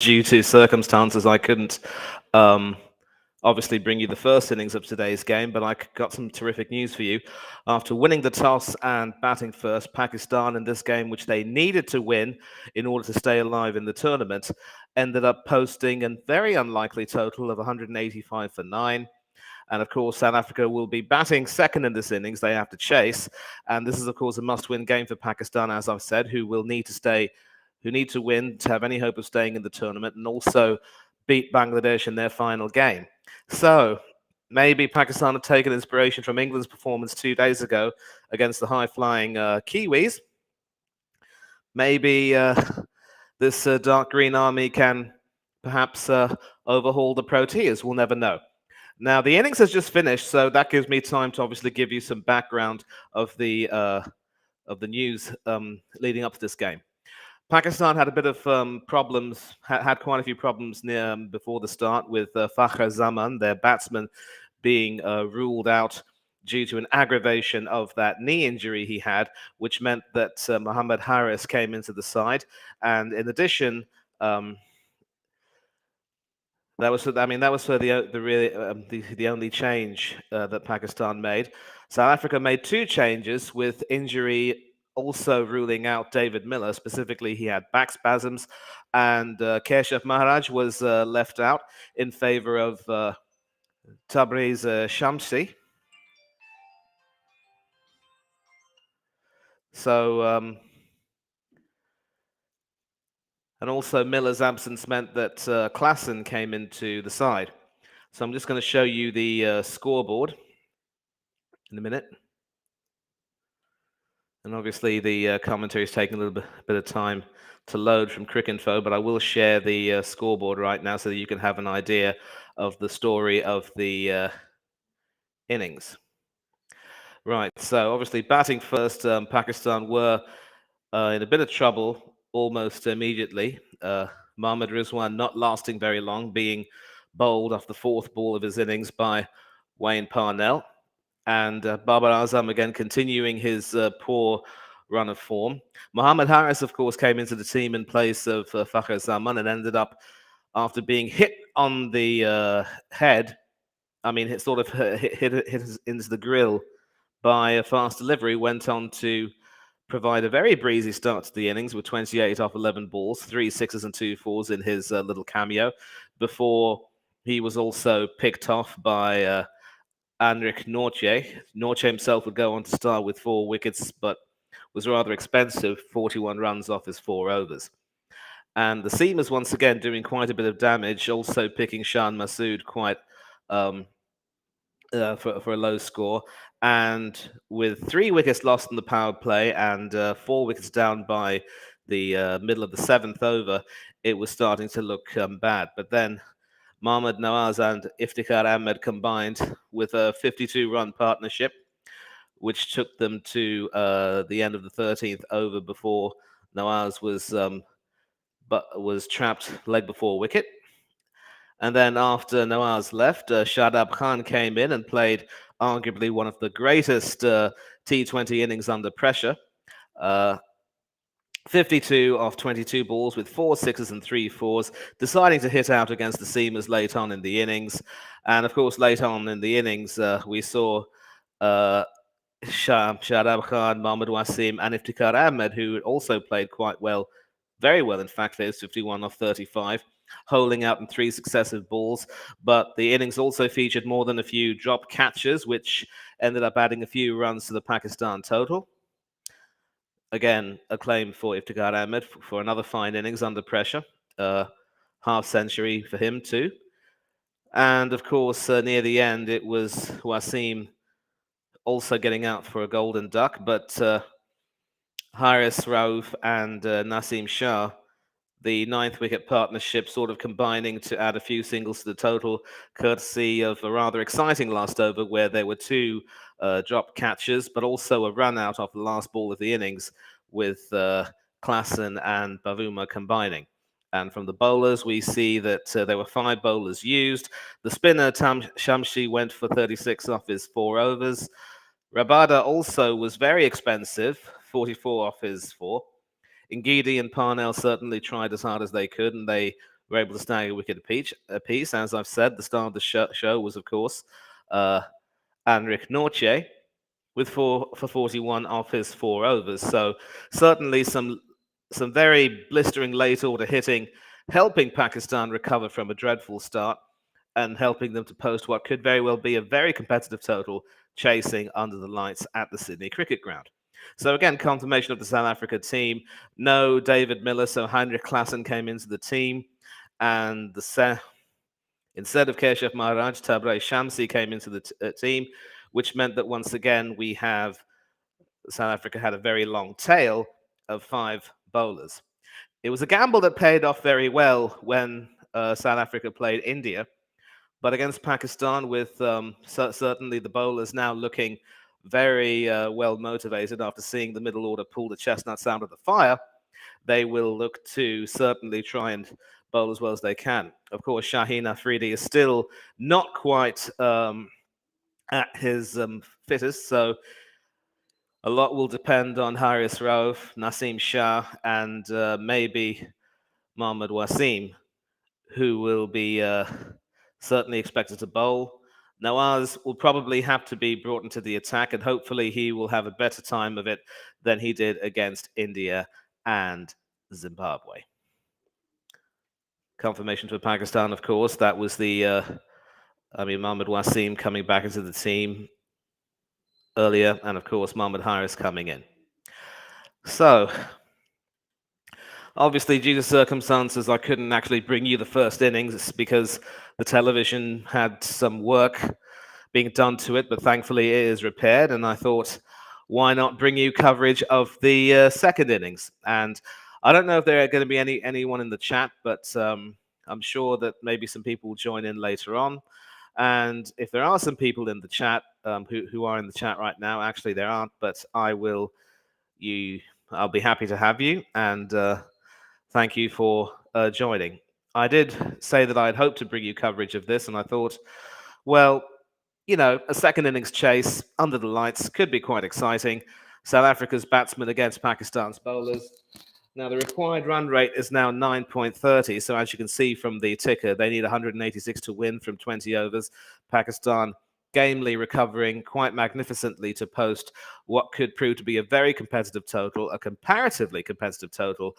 Due to circumstances, I couldn't um, obviously bring you the first innings of today's game, but I got some terrific news for you. After winning the toss and batting first, Pakistan in this game, which they needed to win in order to stay alive in the tournament, ended up posting a very unlikely total of 185 for 9. And of course, South Africa will be batting second in this innings. They have to chase. And this is, of course, a must-win game for Pakistan, as I've said, who need to win to have any hope of staying in the tournament, and also beat Bangladesh in their final game. So maybe Pakistan have taken inspiration from England's performance 2 days ago against the high-flying Kiwis. Maybe this dark green army can perhaps overhaul the Proteas. We'll never know. Now, the innings has just finished, so that gives me time to obviously give you some background of the news leading up to this game. Pakistan had a bit of problems, had quite a few problems before the start with Fakhar Zaman, their batsman, being ruled out due to an aggravation of that knee injury he had, which meant that Mohammad Harris came into the side. And in addition, that was for the only change that Pakistan made. South Africa made two changes, with injury also ruling out David Miller. Specifically, he had back spasms, and Keshav Maharaj was left out in favor of Tabriz Shamsi. So, and also Miller's absence meant that Klassen came into the side. So I'm just going to show you the scoreboard in a minute. And obviously the commentary is taking a little bit of time to load from Cricinfo, but I will share the scoreboard right now so that you can have an idea of the story of the innings. Right, so obviously batting first, Pakistan were in a bit of trouble almost immediately. Mohammad Rizwan not lasting very long, being bowled off the fourth ball of his innings by Wayne Parnell. And Babar Azam again continuing his poor run of form. Mohammad Harris, of course, came into the team in place of Fakhar Zaman and ended up, after being hit on the head, it sort of hit into the grill by a fast delivery, went on to provide a very breezy start to the innings with 28 off 11 balls, 3 sixes and 2 fours in his little cameo, before he was also picked off by Anrik Nortje. Nortje himself would go on to start with 4 wickets, but was rather expensive, 41 runs off his 4 overs. And the seamers once again doing quite a bit of damage, also picking Shan Masood quite for a low score. And with 3 wickets lost in the power play and 4 wickets down by the middle of the 7th over, it was starting to look bad. But then Mohammad Nawaz and Iftikhar Ahmed combined with a 52-run partnership, which took them to the end of the 13th over before Nawaz was trapped leg before wicket. And then after Nawaz left, Shadab Khan came in and played arguably one of the greatest T20 innings under pressure. 52 off 22 balls with 4 sixes and 3 fours, deciding to hit out against the seamers late on in the innings. And of course, late on in the innings, we saw Shadab Khan, Mohammad Wasim, and Iftikhar Ahmed, who also played quite well, very well, in fact. There's 51 off 35, holing out in 3 successive balls. But the innings also featured more than a few drop catches, which ended up adding a few runs to the Pakistan total. Again, a claim for Iftikhar Ahmed for another fine innings under pressure. Half century for him too. And of course, near the end, it was Wasim also getting out for a golden duck. But Haris Rauf and Nasim Shah, the 9th wicket partnership, sort of combining to add a few singles to the total, courtesy of a rather exciting last over where there were 2 drop catches, but also a run out off the last ball of the innings with Klassen and Bavuma combining. And from the bowlers, we see that there were 5 bowlers used. The spinner, Tam Shamsi, went for 36 off his 4 overs. Rabada also was very expensive, 44 off his 4. Ngidi and Parnell certainly tried as hard as they could, and they were able to snag a wicket apiece. As I've said, the star of the show was, of course, Anrich Nortje, with 41 off his 4 overs. So certainly some very blistering late order hitting, helping Pakistan recover from a dreadful start and helping them to post what could very well be a very competitive total, chasing under the lights at the Sydney Cricket Ground. So again, confirmation of the South Africa team. No David Miller, so Heinrich Klaassen came into the team, and instead of Keshav Maharaj, Tabraiz Shamsi came into the team, which meant that once again we have South Africa had a very long tail of 5 bowlers. It was a gamble that paid off very well when South Africa played India, but against Pakistan, with certainly the bowlers now looking very well motivated after seeing the middle order pull the chestnuts out of the fire, they will look to certainly try and bowl as well as they can. Of course, Shaheen Afridi is still not quite at his fittest, so a lot will depend on Haris Rauf, Naseem Shah, and maybe Mohammad Wasim, who will be certainly expected to bowl. Nawaz will probably have to be brought into the attack, and hopefully he will have a better time of it than he did against India and Zimbabwe. Confirmation for Pakistan, of course. That was the, Mohammad Wasim coming back into the team earlier, and of course, Mohammad Haris coming in. So, obviously, due to circumstances, I couldn't actually bring you the first innings because the television had some work being done to it, but thankfully it is repaired, and I thought, why not bring you coverage of the second innings? And I don't know if there are going to be anyone in the chat, but I'm sure that maybe some people will join in later on. And if there are some people in the chat who are in the chat right now, actually there aren't, but I'll be happy to have you, and thank you for joining. I did say that I'd hoped to bring you coverage of this, and I thought, well, a second innings chase under the lights could be quite exciting. South Africa's batsmen against Pakistan's bowlers. Now, the required run rate is now 9.30, so as you can see from the ticker, they need 186 to win from 20 overs. Pakistan gamely recovering quite magnificently to post what could prove to be a very competitive total, a comparatively competitive total,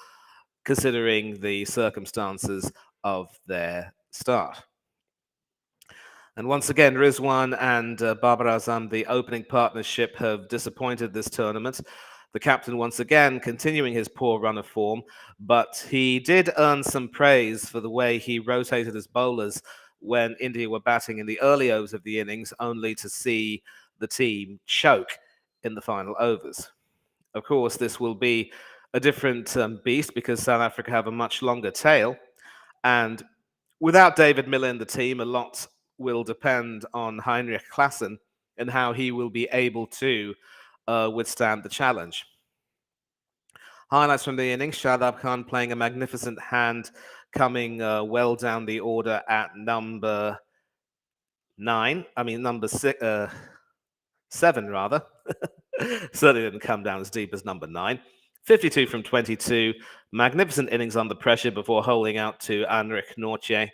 considering the circumstances of their start. And once again, Rizwan and Babar Azam, the opening partnership, have disappointed this tournament. The captain, once again, continuing his poor run of form, but he did earn some praise for the way he rotated his bowlers when India were batting in the early overs of the innings, only to see the team choke in the final overs. Of course, this will be a different beast because South Africa have a much longer tail, and without David Miller in the team, a lot will depend on Heinrich Klaassen and how he will be able to withstand the challenge. Highlights from the innings: Shadab Khan playing a magnificent hand, coming well down the order at number 7 rather. Certainly didn't come down as deep as number 9. 52 from 22, magnificent innings under pressure before holding out to Anrich Nortje.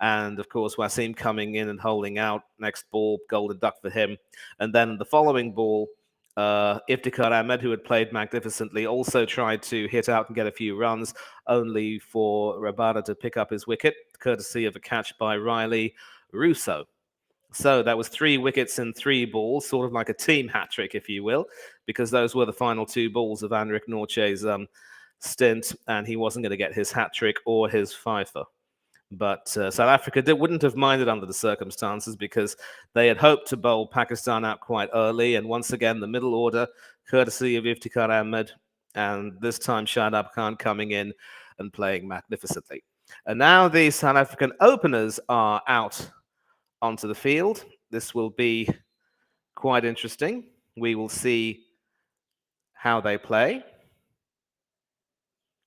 And of course, Wasim coming in and holding out. Next ball, golden duck for him. And then the following ball, Iftikhar Ahmed, who had played magnificently, also tried to hit out and get a few runs, only for Rabada to pick up his wicket, courtesy of a catch by Riley Russo. So that was 3 wickets in 3 balls, sort of like a team hat trick, if you will, because those were the final 2 balls of Anrich Nortje's stint, and he wasn't going to get his hat trick or his fifer. But South Africa wouldn't have minded under the circumstances because they had hoped to bowl Pakistan out quite early. And once again, the middle order, courtesy of Iftikhar Ahmed, and this time Shadab Khan coming in and playing magnificently. And now the South African openers are out onto the field. This will be quite interesting. We will see how they play.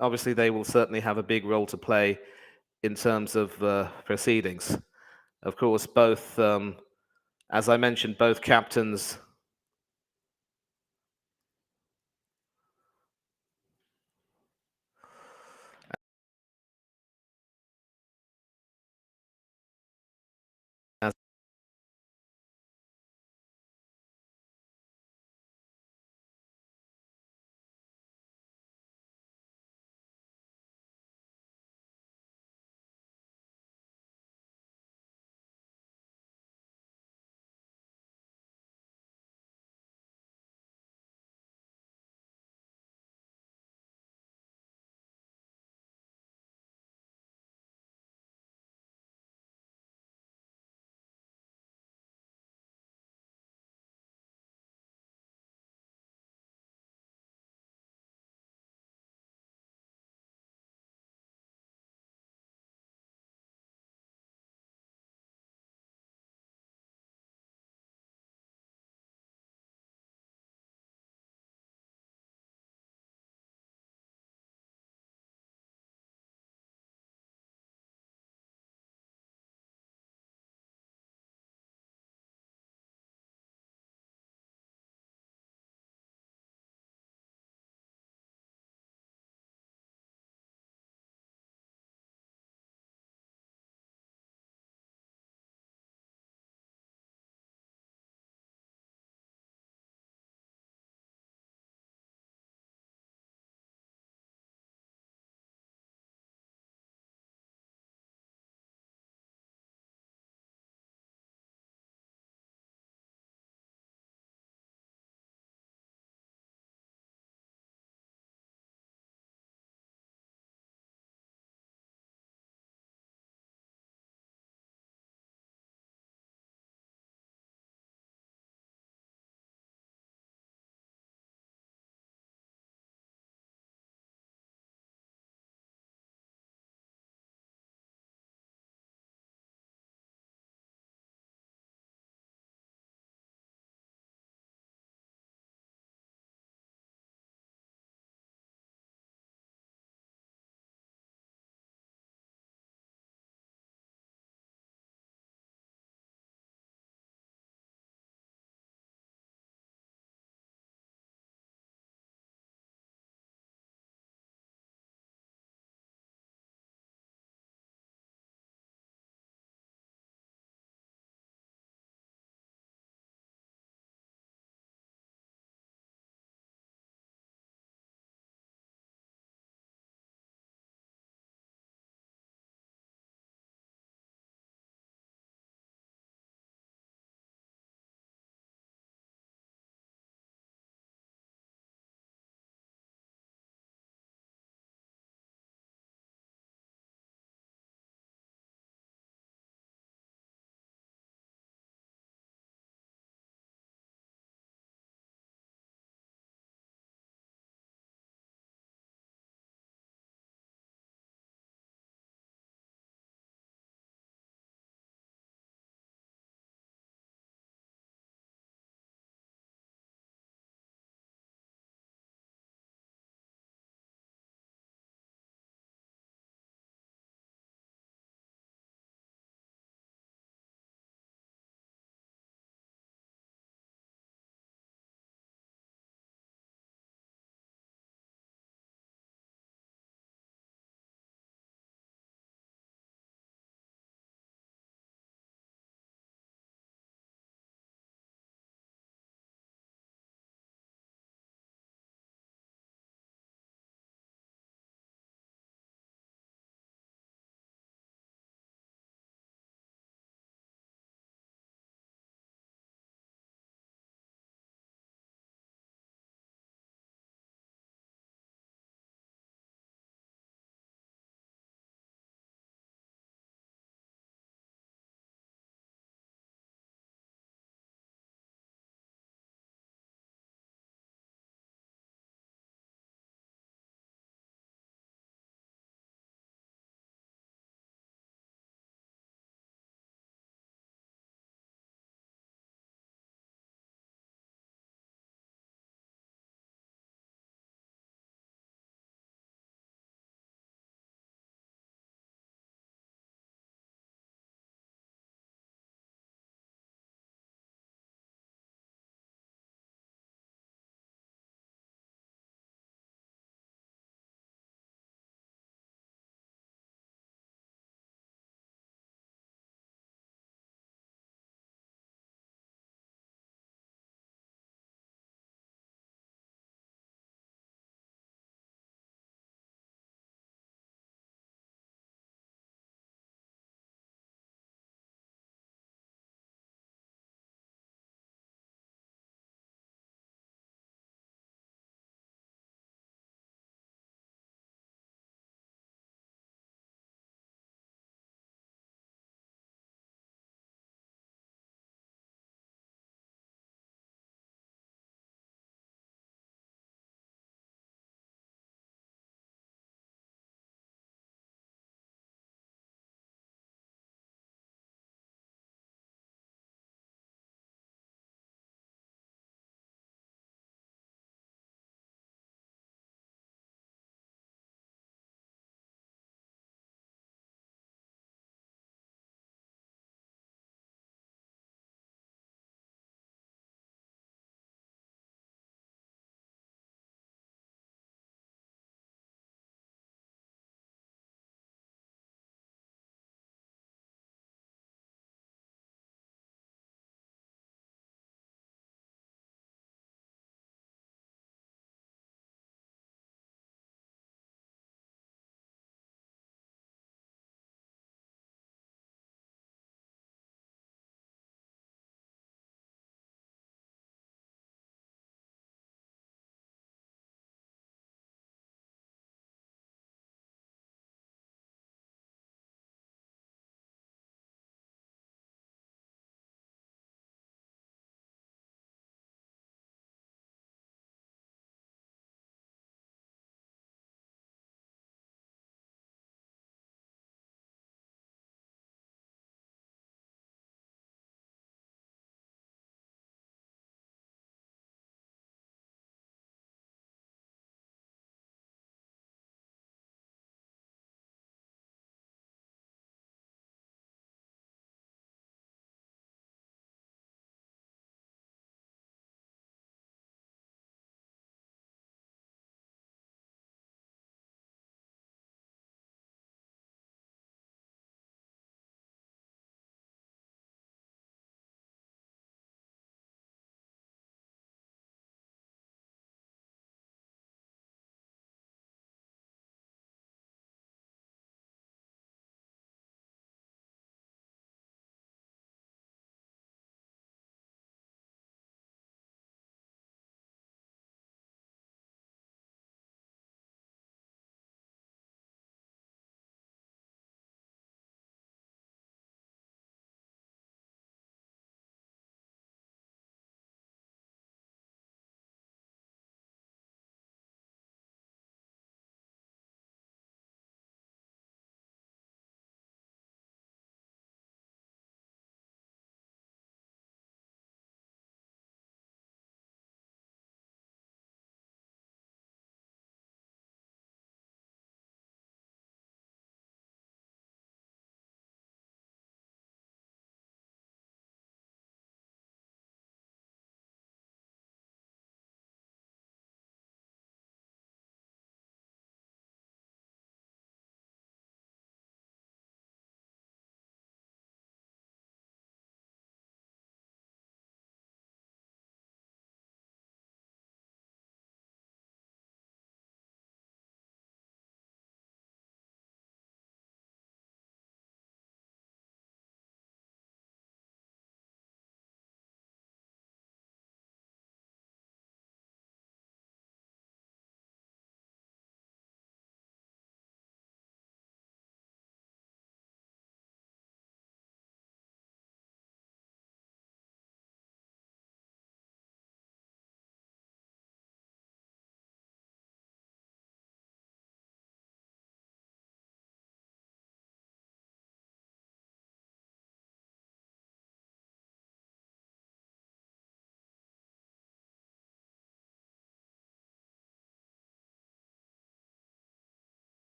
Obviously, they will certainly have a big role to play in terms of proceedings. Of course, both, as I mentioned, both captains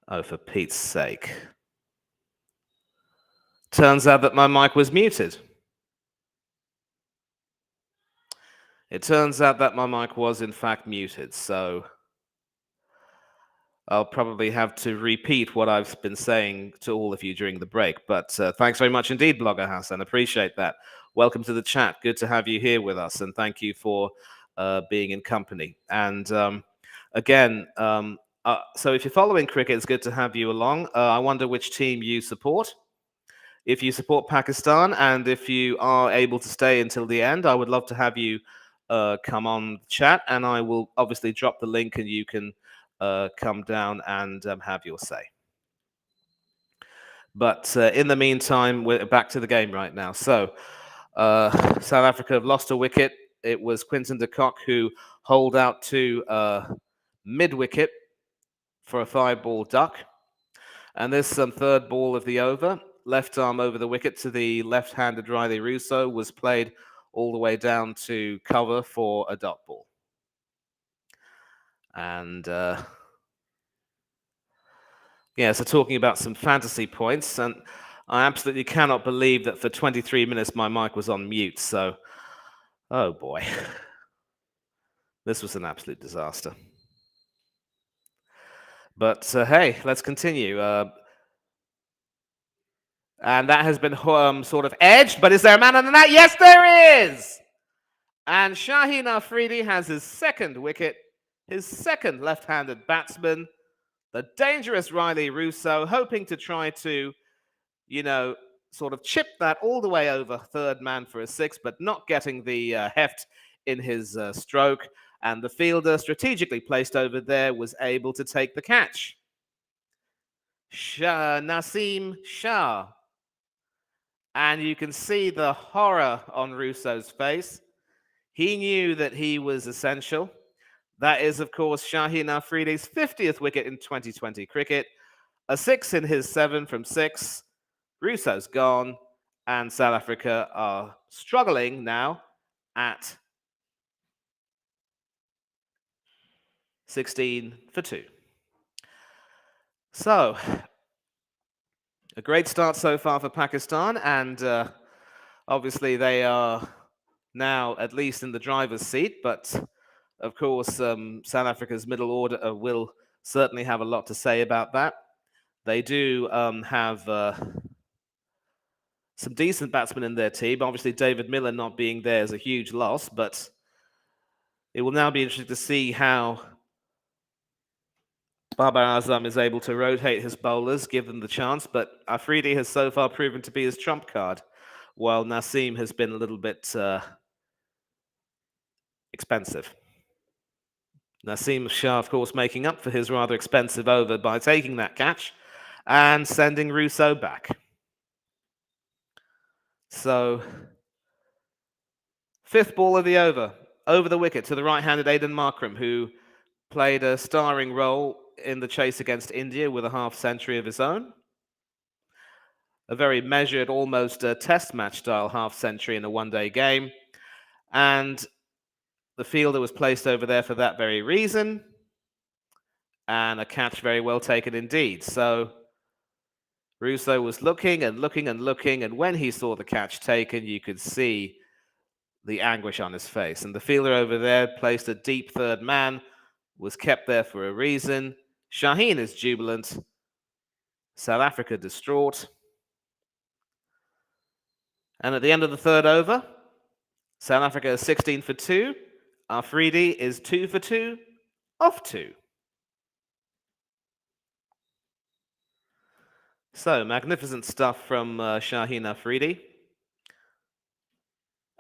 Oh, for Pete's sake. Turns out that my mic was muted. It turns out that my mic was in fact muted, so I'll probably have to repeat what I've been saying to all of you during the break. But thanks very much indeed, Blogger Hassan. Appreciate that. Welcome to the chat. Good to have you here with us, and thank you for being in company. And again, so if you're following cricket, it's good to have you along. I wonder which team you support. If you support Pakistan, and if you are able to stay until the end, I would love to have you come on the chat, and I will obviously drop the link, and you can come down and have your say. But in the meantime, we're back to the game right now. So South Africa have lost a wicket. It was Quinton de Kock who holed out to mid-wicket for a 5-ball duck. And there's some third ball of the over. Left arm over the wicket to the left-handed Riley Russo was played all the way down to cover for a dot ball. And yeah, so talking about some fantasy points, and I absolutely cannot believe that for 23 minutes my mic was on mute. So, oh boy, this was an absolute disaster. But hey, let's continue. And that has been sort of edged, but is there a man on the net? Yes, there is! And Shaheen Afridi has his second wicket, his second left-handed batsman, the dangerous Riley Russo, hoping to try to, sort of chip that all the way over third man for a 6, but not getting the heft in his stroke. And the fielder, strategically placed over there, was able to take the catch. Naseem Shah. And you can see the horror on Russo's face. He knew that he was essential. That is, of course, Shaheen Afridi's 50th wicket in 2020 cricket. A 6 in his 7 from 6. Russo's gone, and South Africa are struggling now at 16 for 2. So, a great start so far for Pakistan, and obviously they are now at least in the driver's seat, but of course South Africa's middle order will certainly have a lot to say about that. They do have some decent batsmen in their team. Obviously David Miller not being there is a huge loss, but it will now be interesting to see how Babar Azam is able to rotate his bowlers, give them the chance, but Afridi has so far proven to be his trump card, while Naseem has been a little bit expensive. Naseem Shah, of course, making up for his rather expensive over by taking that catch and sending Russo back. So, 5th ball of the over the wicket to the right-handed Aiden Markram, who played a starring role in the chase against India with a half-century of his own. A very measured, almost test match style half-century in a one-day game. And the fielder was placed over there for that very reason. And a catch very well taken indeed. So Russo was looking and looking and looking, and when he saw the catch taken, you could see the anguish on his face. And the fielder over there placed a deep third man, was kept there for a reason. Shaheen is jubilant. South Africa distraught. And at the end of the third over, South Africa is 16 for 2. Afridi is 2 for 2, off 2. So, magnificent stuff from Shaheen Afridi.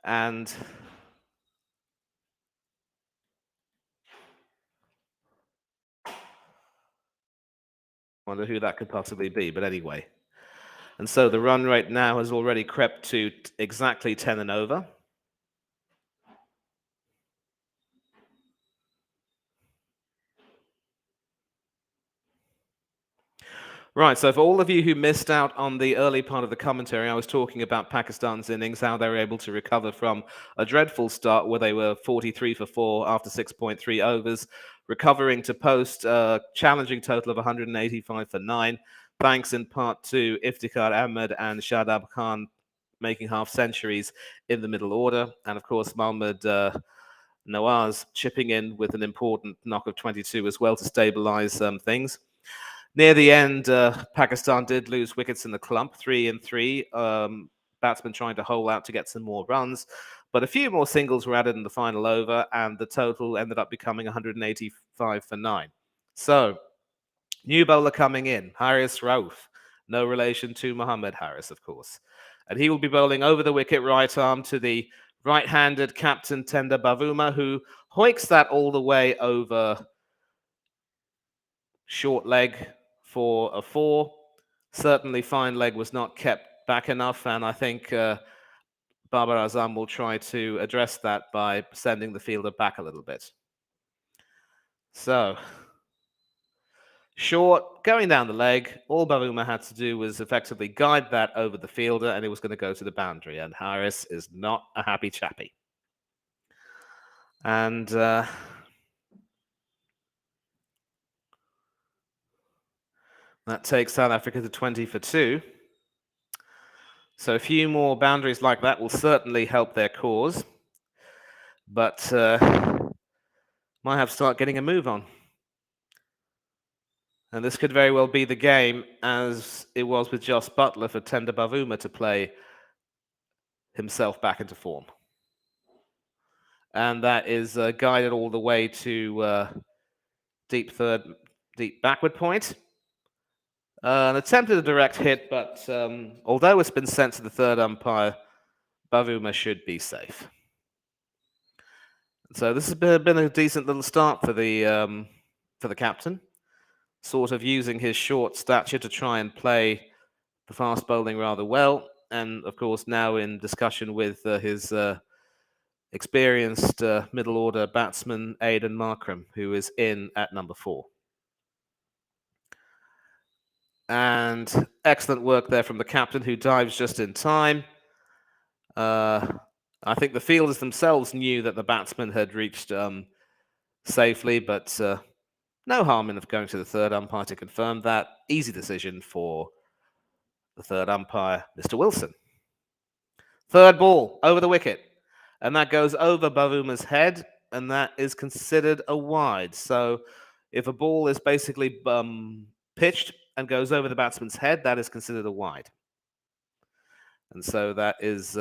And wonder who that could possibly be, but anyway. And so the run rate now has already crept to exactly 10 and over. Right, so for all of you who missed out on the early part of the commentary, I was talking about Pakistan's innings, how they were able to recover from a dreadful start where they were 43 for 4 after 6.3 overs, recovering to post a challenging total of 185 for 9, thanks in part to Iftikhar Ahmed and Shadab Khan making half centuries in the middle order, and of course Mohammad Nawaz chipping in with an important knock of 22 as well to stabilise things. Near the end, Pakistan did lose wickets in the clump, 3-3. Batsmen trying to hole out to get some more runs, but a few more singles were added in the final over, and the total ended up becoming 185 for 9. So, new bowler coming in, Haris Rauf, no relation to Mohammad Haris, of course, and he will be bowling over the wicket right arm to the right-handed captain Tender Bavuma, who hoiks that all the way over short leg for a 4. Certainly, fine leg was not kept back enough, and I think Babar Azam will try to address that by sending the fielder back a little bit. So, short, going down the leg, all Bavuma had to do was effectively guide that over the fielder, and it was going to go to the boundary, and Harris is not a happy chappy. And that takes South Africa to 20 for 2. So a few more boundaries like that will certainly help their cause, but might have to start getting a move on. And this could very well be the game, as it was with Jos Buttler, for Tender Bavuma to play himself back into form. And that is guided all the way to deep backward point. An attempt at a direct hit, but although it's been sent to the third umpire, Bavuma should be safe. So this has been a decent little start for the captain, sort of using his short stature to try and play the fast bowling rather well, and of course now in discussion with his experienced middle order batsman Aidan Markram, who is in at number 4. And excellent work there from the captain, who dives just in time. I think the fielders themselves knew that the batsman had reached safely, but no harm in going to the third umpire to confirm that. Easy decision for the third umpire, Mr. Wilson. Third ball, over the wicket. And that goes over Bavuma's head, and that is considered a wide. So if a ball is basically pitched and goes over the batsman's head, that is considered a wide. And so that is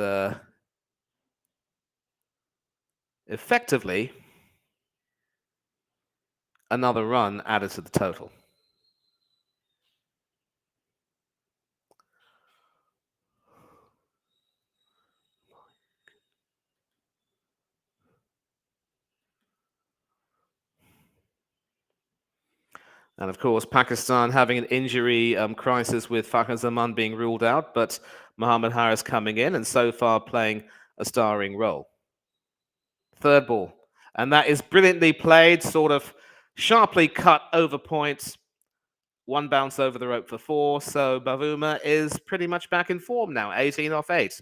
effectively another run added to the total. And of course, Pakistan having an injury crisis with Fakhar Zaman being ruled out, but Mohammad Haris coming in and so far playing a starring role. Third ball. And that is brilliantly played, sort of sharply cut over points. One bounce over the rope for 4. So Bavuma is pretty much back in form now, 18 off 8.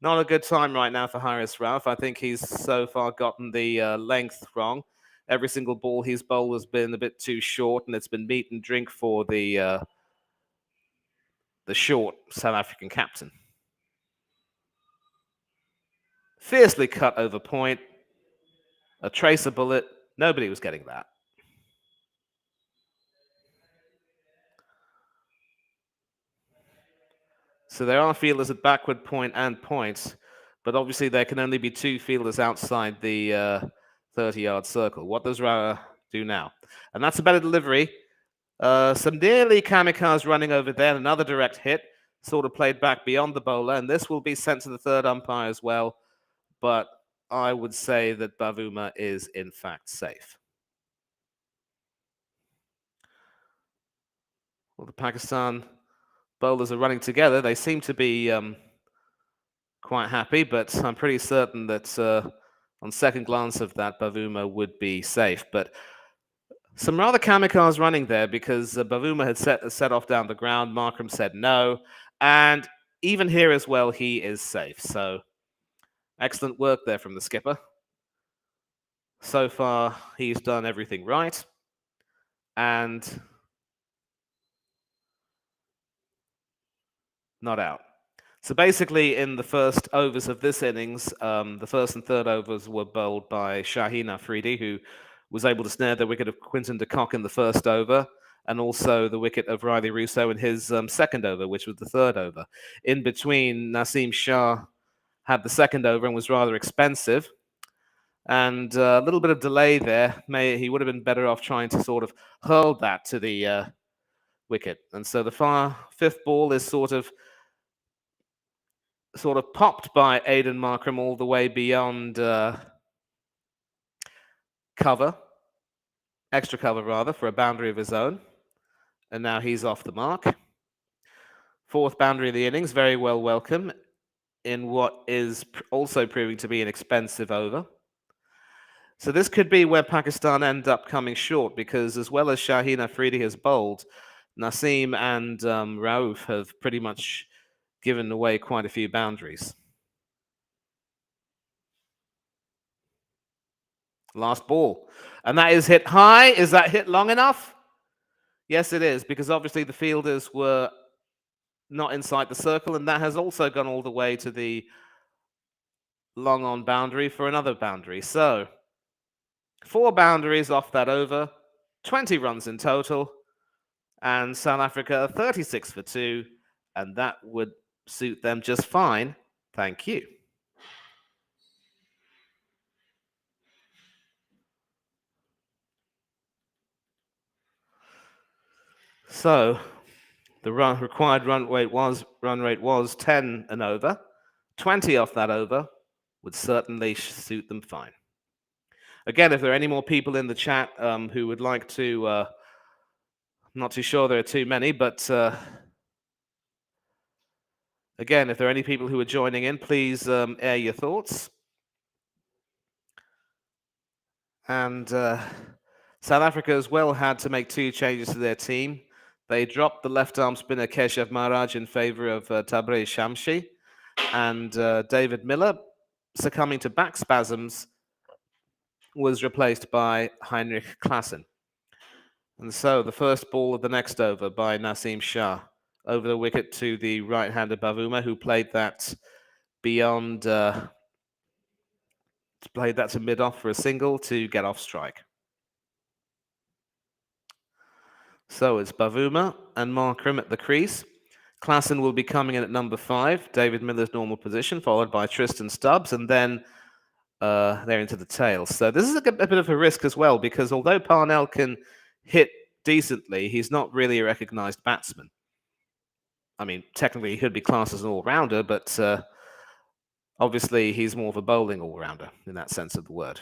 Not a good time right now for Haris Rauf. I think he's so far gotten the length wrong. Every single ball he's bowled has been a bit too short, and it's been meat and drink for the short South African captain. Fiercely cut over point. A tracer bullet. Nobody was getting that. So there are fielders at backward point and point, but obviously there can only be 2 fielders outside the 30-yard circle. What does Rara do now? And that's a better delivery. Some nearly kamikaze running over there. Another direct hit, sort of played back beyond the bowler, and this will be sent to the third umpire as well. But I would say that Bavuma is in fact safe. Well, the Pakistan bowlers are running together. They seem to be quite happy, but I'm pretty certain that on second glance of that, Bavuma would be safe. But Some rather kamikaze running there because Bavuma had set off down the ground. Markram said no. And even here as well, he is safe. So excellent work there from the skipper. So far, he's done everything right. And not out. So basically, in the first overs of this innings, the first and third overs were bowled by Shaheen Afridi, who was able to snare the wicket of Quinton de Kock in the first over, and also the wicket of Riley Russo in his second over, which was the third over. In between, Naseem Shah had the second over and was rather expensive. And a little bit of delay there. He would have been better off trying to sort of hurl that to the wicket. And so the fifth ball is sort of popped by Aiden Markram all the way beyond extra cover rather, for a boundary of his own. And now he's off the mark. Fourth boundary of the innings, very well welcome in what is also proving to be an expensive over. So this could be where Pakistan end up coming short, because as well as Shaheen Afridi has bowled, Naseem and Rauf have pretty much given away quite a few boundaries. Last ball. And that is hit high. Is that hit long enough? Yes, it is, because obviously the fielders were not inside the circle, and that has also gone all the way to the long on boundary for another boundary. So 4 boundaries off that over, 20 runs in total, and South Africa 36 for 2, and that would suit them just fine. Thank you. So the required run rate was 10 and over. 20 off that over would certainly suit them fine. Again, if there are any more people in the chat who would like to, I'm not too sure there are too many, but again, if there are any people who are joining in, please air your thoughts. And South Africa as well had to make 2 changes to their team. They dropped the left-arm spinner Keshav Maharaj in favor of Tabrez Shamshi, and David Miller, succumbing to back spasms, was replaced by Heinrich Klaassen. And so the first ball of the next over by Naseem Shah over the wicket to the right-hander Bavuma, who played that beyond, played that to mid-off for a single to get off strike. So it's Bavuma and Markram at the crease. Klaassen will be coming in at number 5, David Miller's normal position, followed by Tristan Stubbs, and then they're into the tail. So this is a bit of a risk as well, because although Parnell can hit decently, he's not really a recognized batsman. I mean, technically he could be classed as an all-rounder, but obviously he's more of a bowling all-rounder in that sense of the word.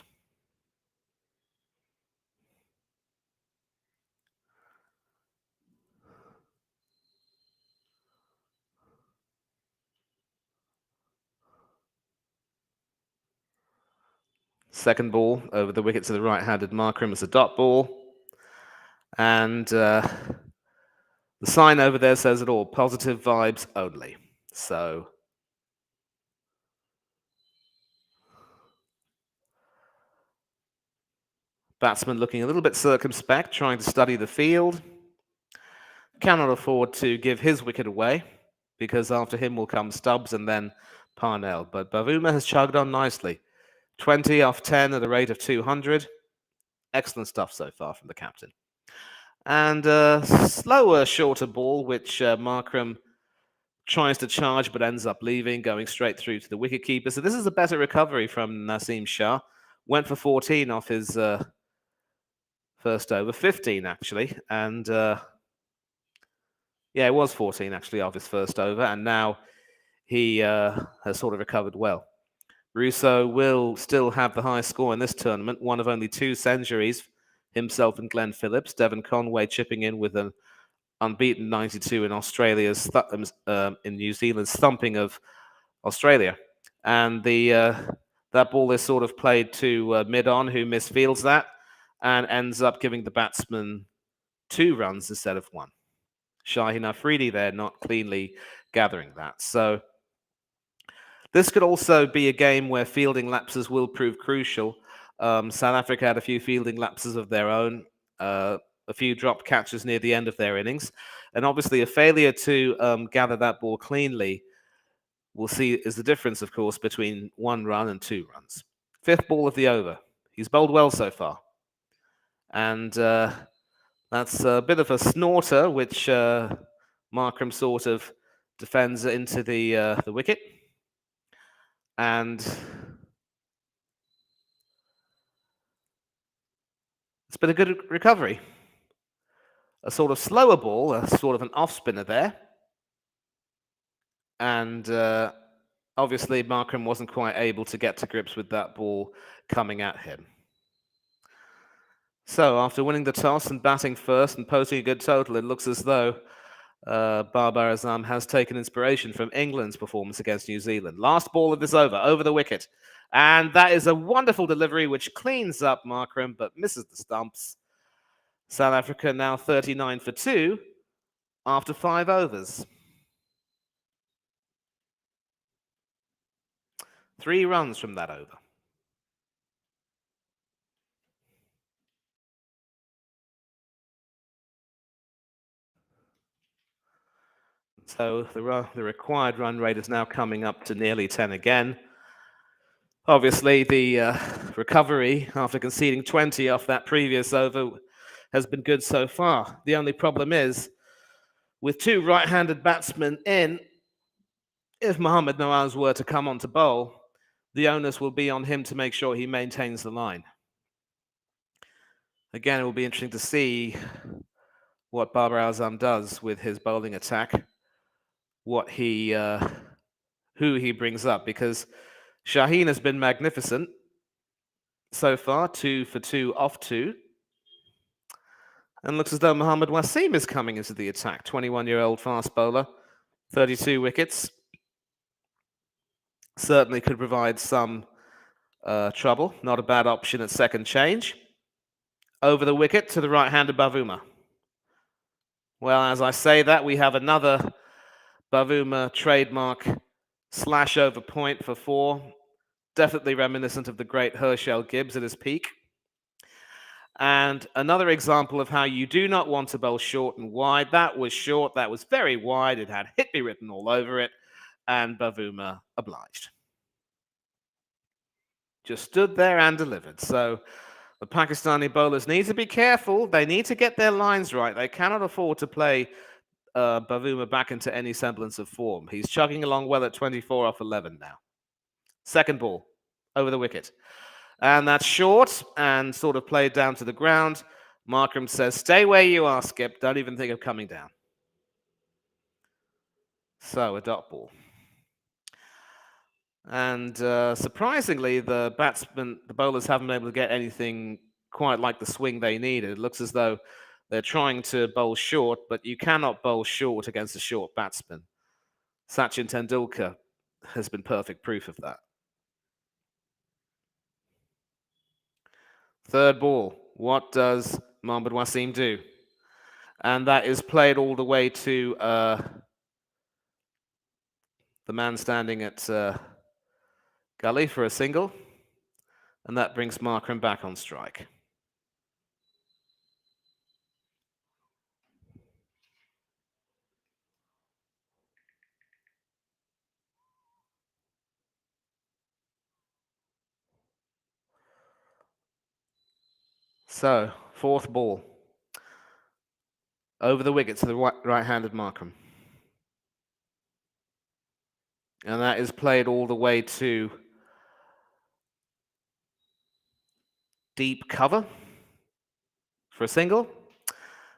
Second ball over the wicket to the right-handed Markram is a dot ball. And the sign over there says it all, positive vibes only. So batsman looking a little bit circumspect, trying to study the field. Cannot afford to give his wicket away, because after him will come Stubbs and then Parnell. But Bavuma has chugged on nicely. 20 off 10 at a rate of 200. Excellent stuff so far from the captain. And a slower, shorter ball, which Markram tries to charge but ends up leaving, going straight through to the wicketkeeper. So this is a better recovery from Naseem Shah. Went for 14 off his first over, 15 actually. And yeah, it was 14 actually off his first over. And now he has sort of recovered well. Russo will still have the highest score in this tournament, one of only 2 centuries, himself and Glenn Phillips. Devon Conway chipping in with an unbeaten 92 in Australia's in New Zealand's thumping of Australia. And that ball is sort of played to mid-on, who misfields that. and ends up giving the batsman 2 runs instead of 1. Shaheen Afridi there not cleanly gathering that. So this could also be a game where fielding lapses will prove crucial. South Africa had a few fielding lapses of their own, a few dropped catches near the end of their innings, and obviously a failure to gather that ball cleanly, we'll see, is the difference, of course, between 1 run and 2 runs. 5th ball of the over. He's bowled well so far. And that's a bit of a snorter, which Markram sort of defends into the wicket. And it's been a good recovery. A sort of slower ball, a sort of an off spinner there. And obviously Markram wasn't quite able to get to grips with that ball coming at him. So after winning the toss and batting first and posting a good total, it looks as though Babar Azam has taken inspiration from England's performance against New Zealand. Last ball of this over the wicket. And that is a wonderful delivery which cleans up Markram but misses the stumps. South Africa now 39 for 2 after 5 overs. 3 runs from that over. So the required run rate is now coming up to nearly 10 again. Obviously, the recovery after conceding 20 off that previous over has been good so far. The only problem is, with 2 right-handed batsmen in, if Mohamed Nawaz were to come on to bowl, the onus will be on him to make sure he maintains the line. Again, it will be interesting to see what Babar Azam does with his bowling attack, who he brings up, because Shaheen has been magnificent so far, 2 for 2 off 2. And looks as though Mohamed Wasim is coming into the attack. 21-year-old fast bowler, 32 wickets. Certainly could provide some trouble. Not a bad option at second change. Over the wicket to the right-handed Bavuma. Well, as I say that, we have another Bavuma trademark slash over point for 4. Definitely reminiscent of the great Herschel Gibbs at his peak. And another example of how you do not want to bowl short and wide. That was short, that was very wide. It had hit me written all over it, and Bavuma obliged. Just stood there and delivered. So the Pakistani bowlers need to be careful. They need to get their lines right. They cannot afford to play Bavuma back into any semblance of form. He's chugging along well at 24 off 11 now. Second ball, over the wicket. And that's short and sort of played down to the ground. Markram says, stay where you are, Skip. Don't even think of coming down. So a dot ball. And surprisingly, the bowlers haven't been able to get anything quite like the swing they needed. It looks as though they're trying to bowl short, but you cannot bowl short against a short batsman. Sachin Tendulkar has been perfect proof of that. Third ball. What does Mohamed Wasim do? And that is played all the way to the man standing at gully for a single. And that brings Markram back on strike. So, fourth ball. Over the wicket to the right-handed Markram. And that is played all the way to deep cover for a single.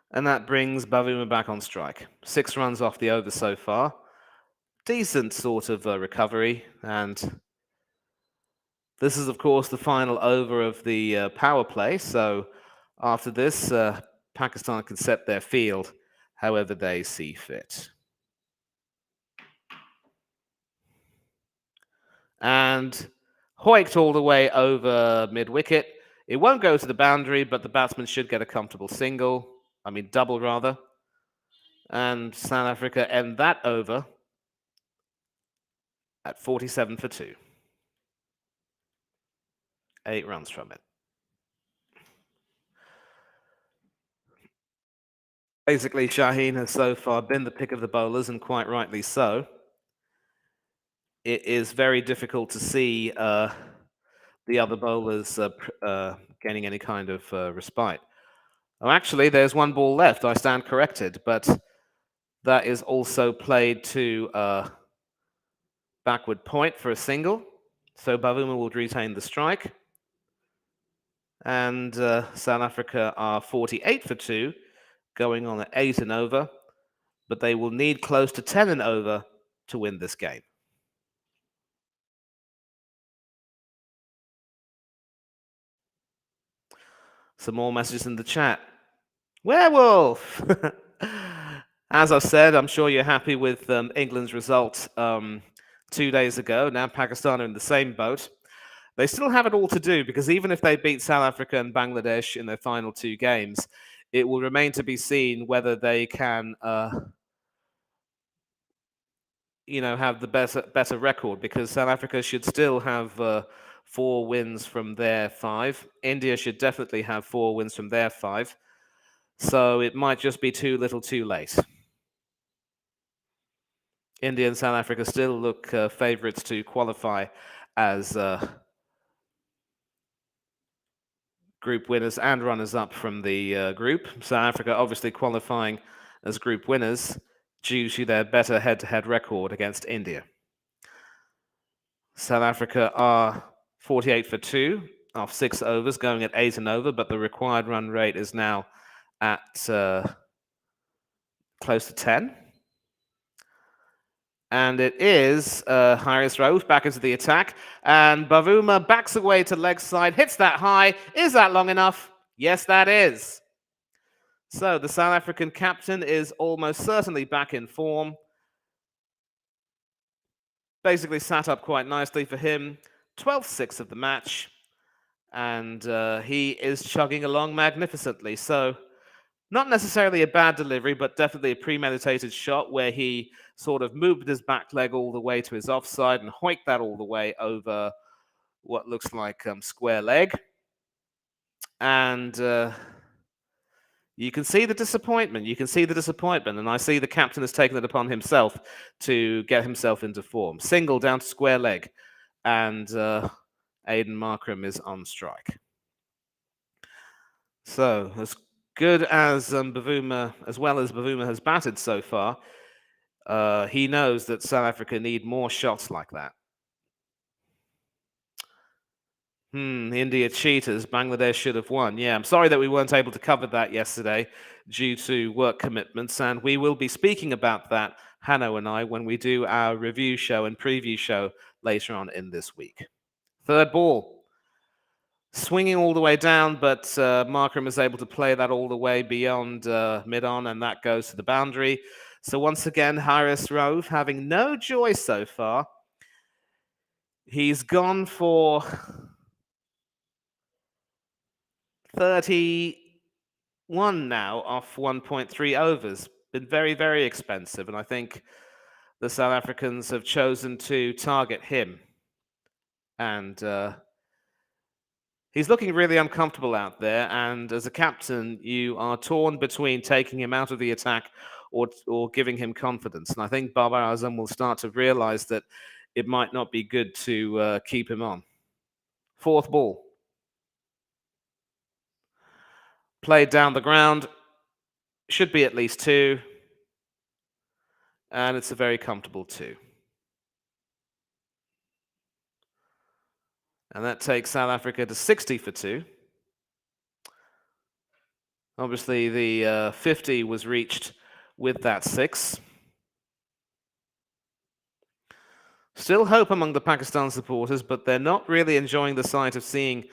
And that brings Bavuma back on strike. 6 runs off the over so far. Decent sort of recovery. And this is, of course, the final over of the power play. So after this, Pakistan can set their field however they see fit. And hoiked all the way over mid-wicket. It won't go to the boundary, but the batsman should get a comfortable double rather. And South Africa end that over at 47 for 2. 8 runs from it. Basically, Shaheen has so far been the pick of the bowlers, and quite rightly so. It is very difficult to see the other bowlers gaining any kind of respite. Oh, actually, there's one ball left. I stand corrected, but that is also played to backward point for a single. So Bavuma will retain the strike. And South Africa are 48 for 2, going on at 8 and over, but they will need close to 10 and over to win this game. Some more messages in the chat. Werewolf! As I've said, I'm sure you're happy with England's result 2 days ago. Now Pakistan are in the same boat. They still have it all to do, because even if they beat South Africa and Bangladesh in their final 2 games, it will remain to be seen whether they can have the better record, because South Africa should still have 4 wins from their 5. India should definitely have 4 wins from their 5. So it might just be too little too late. India and South Africa still look favourites to qualify as group winners and runners-up from the group. South Africa obviously qualifying as group winners due to their better head-to-head record against India. South Africa are 48 for 2 off 6 overs, going at 8 and over, but the required run rate is now at close to 10. And it is Haris Rauf back into the attack, and Bavuma backs away to leg side, hits that high. Is that long enough? Yes, that is. So the South African captain is almost certainly back in form. Basically sat up quite nicely for him. 12th 6 of the match, and he is chugging along magnificently. So not necessarily a bad delivery, but definitely a premeditated shot where he sort of moved his back leg all the way to his offside and hoiked that all the way over what looks like square leg. And you can see the disappointment. And I see the captain has taken it upon himself to get himself into form. Single down to square leg, and Aiden Markram is on strike. So as good as Bavuma, as well as Bavuma has batted so far, he knows that South Africa need more shots like that. India cheaters. Bangladesh should have won. Yeah, I'm sorry that we weren't able to cover that yesterday due to work commitments, and we will be speaking about that, Hanno and I, when we do our review show and preview show later on in this week. Third ball. Swinging all the way down, but Markram is able to play that all the way beyond mid-on, and that goes to the boundary. So once again, Haris Rauf having no joy so far. He's gone for 31 now off 1.3 overs. Been very, very expensive, and I think the South Africans have chosen to target him. And he's looking really uncomfortable out there, and as a captain, you are torn between taking him out of the attack or giving him confidence. And I think Babar Azam will start to realize that it might not be good to keep him on. Fourth ball. Played down the ground. Should be at least 2. And it's a very comfortable 2. And that takes South Africa to 60 for 2. Obviously, the 50 was reached with that 6. Still hope among the Pakistan supporters, but they're not really enjoying the sight of seeing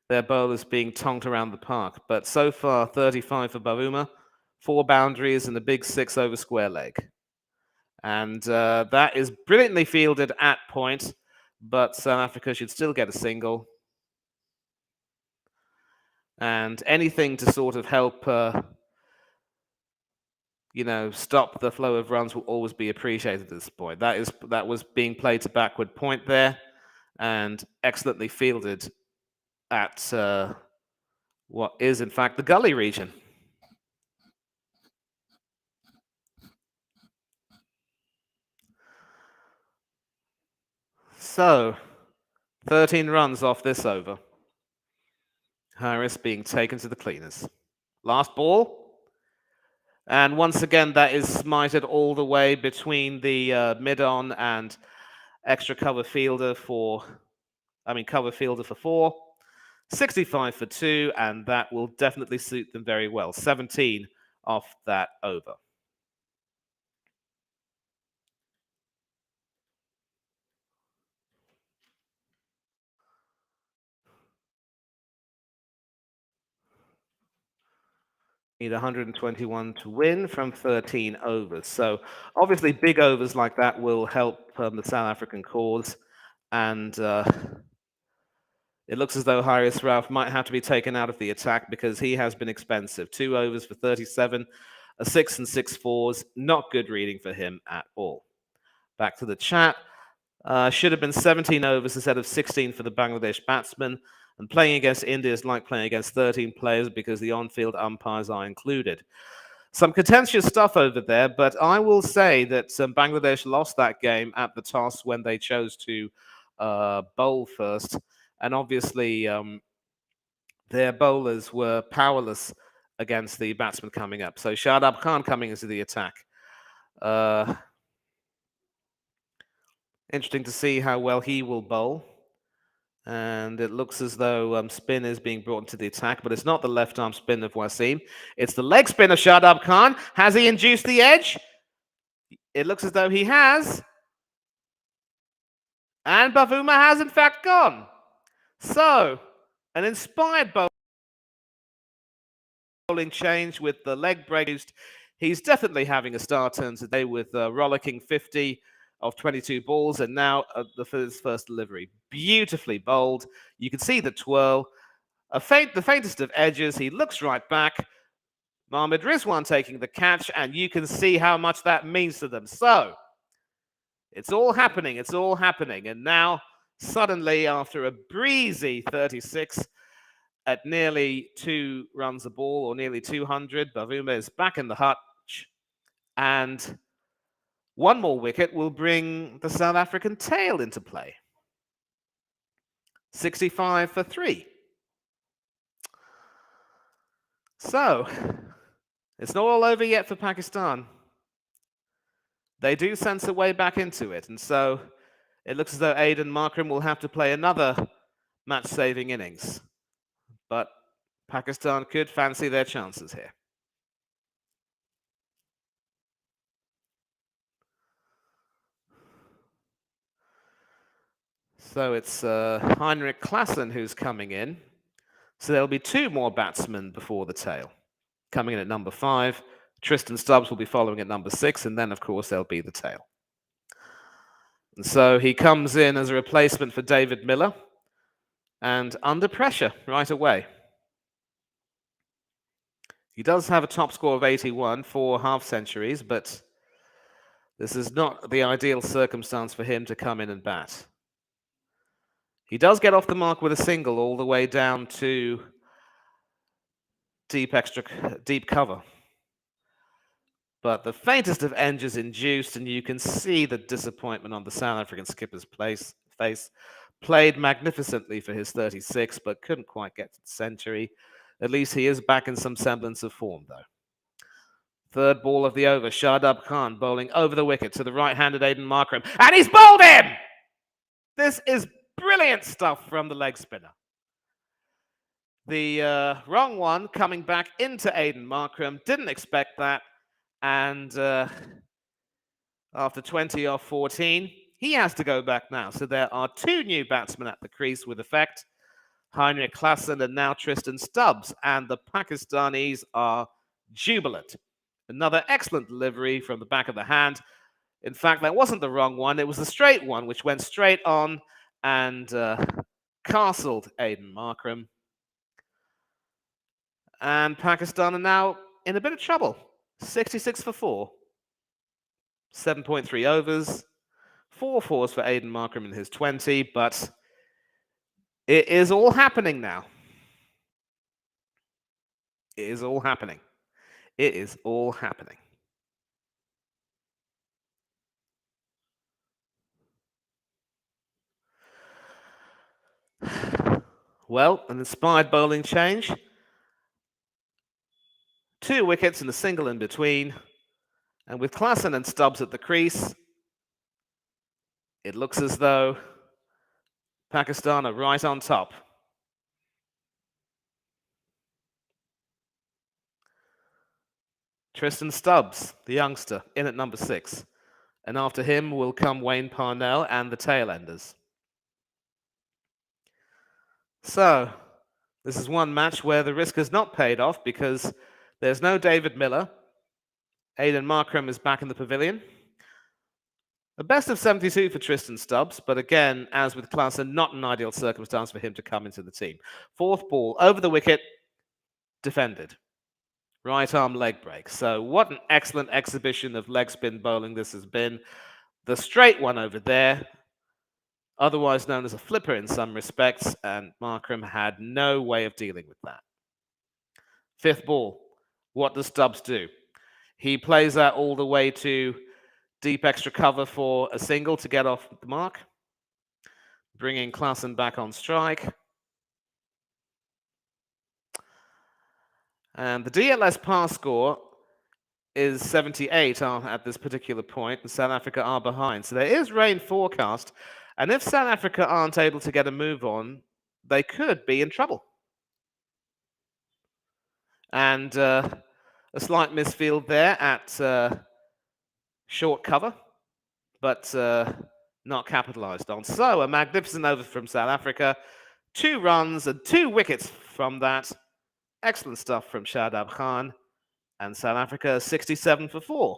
their bowlers being tonked around the park. But so far, 35 for Bavuma, 4 boundaries and a big 6 over square leg. And that is brilliantly fielded at point, but South Africa should still get a single. And anything to sort of help, stop the flow of runs will always be appreciated at this point. That was being played to backward point there, and excellently fielded at what is in fact the gully region. So, 13 runs off this over. Harris being taken to the cleaners. Last ball. And once again, that is smited all the way between the mid-on and extra cover fielder cover fielder for 4. 65 for 2, and that will definitely suit them very well. 17 off that over. Need 121 to win from 13 overs. So obviously big overs like that will help the South African cause. And it looks as though Haris Rauf might have to be taken out of the attack because he has been expensive. 2 overs for 37, a 6 and 6 fours. Not good reading for him at all. Back to the chat. Should have been 17 overs instead of 16 for the Bangladesh batsman. And playing against India is like playing against 13 players because the on-field umpires are included. Some contentious stuff over there, but I will say that Bangladesh lost that game at the toss when they chose to bowl first. And obviously, their bowlers were powerless against the batsman coming up. So Shadab Khan coming into the attack. Interesting to see how well he will bowl. And it looks as though spin is being brought into the attack, but it's not the left-arm spin of Wasim. It's the leg spin of Shadab Khan. Has he induced the edge? It looks as though he has. And Bavuma has, in fact, gone. So, an inspired bowling change with the leg break used. He's definitely having a star turn today with rollicking 50 of 22 balls, and now the first delivery. Beautifully bowled. You can see the twirl. The faintest of edges. He looks right back. Mohammad Rizwan taking the catch, and you can see how much that means to them. So, it's all happening. It's all happening. And now, suddenly, after a breezy 36 at nearly 2 runs a ball, or nearly 200, Bavuma is back in the hutch. And one more wicket will bring the South African tail into play. 65 for 3. So, it's not all over yet for Pakistan. They do sense a way back into it, and so it looks as though Aiden Markram will have to play another match-saving innings. But Pakistan could fancy their chances here. So it's Heinrich Klaassen who's coming in. So there'll be 2 more batsmen before the tail. Coming in at number 5. Tristan Stubbs will be following at number 6, and then, of course, there'll be the tail. And so he comes in as a replacement for David Miller, and under pressure right away. He does have a top score of 81, 4 half-centuries, but this is not the ideal circumstance for him to come in and bat. He does get off the mark with a single all the way down to deep cover. But the faintest of edges induced, and you can see the disappointment on the South African skipper's face. Played magnificently for his 36, but couldn't quite get to the century. At least he is back in some semblance of form, though. Third ball of the over, Shadab Khan bowling over the wicket to the right-handed Aiden Markram, and he's bowled him! This is brilliant stuff from the leg spinner. The wrong one coming back into Aiden Markram, didn't expect that, and after 20 off 14, he has to go back now. So there are 2 new batsmen at the crease with effect, Heinrich Klaassen and now Tristan Stubbs, and the Pakistanis are jubilant. Another excellent delivery from the back of the hand. In fact, that wasn't the wrong one. It was the straight one, which went straight on and castled Aiden Markram. And Pakistan are now in a bit of trouble. 66 for 4, 7.3 overs, 4 fours for Aiden Markram in his 20, but it is all happening now. It is all happening. It is all happening. Well, an inspired bowling change. 2 wickets and a single in between. And with Klassen and Stubbs at the crease, it looks as though Pakistan are right on top. Tristan Stubbs, the youngster, in at number 6. And after him will come Wayne Parnell and the tailenders. So, this is one match where the risk has not paid off because there's no David Miller. Aiden Markram is back in the pavilion. A best of 72 for Tristan Stubbs, but again, as with Klassen, not an ideal circumstance for him to come into the team. 4th ball, over the wicket, defended. Right arm leg break. So what an excellent exhibition of leg spin bowling this has been. The straight one over there, otherwise known as a flipper in some respects, and Markram had no way of dealing with that. 5th ball, what does Stubbs do? He plays that all the way to deep extra cover for a single to get off the mark, bringing Klassen back on strike. And the DLS pass score is 78 at this particular point, and South Africa are behind. So there is rain forecast, and if South Africa aren't able to get a move on, they could be in trouble. And a slight misfield there at short cover, but not capitalized on. So a magnificent over from South Africa. 2 runs and 2 wickets from that. Excellent stuff from Shadab Khan. And South Africa 67 for 4.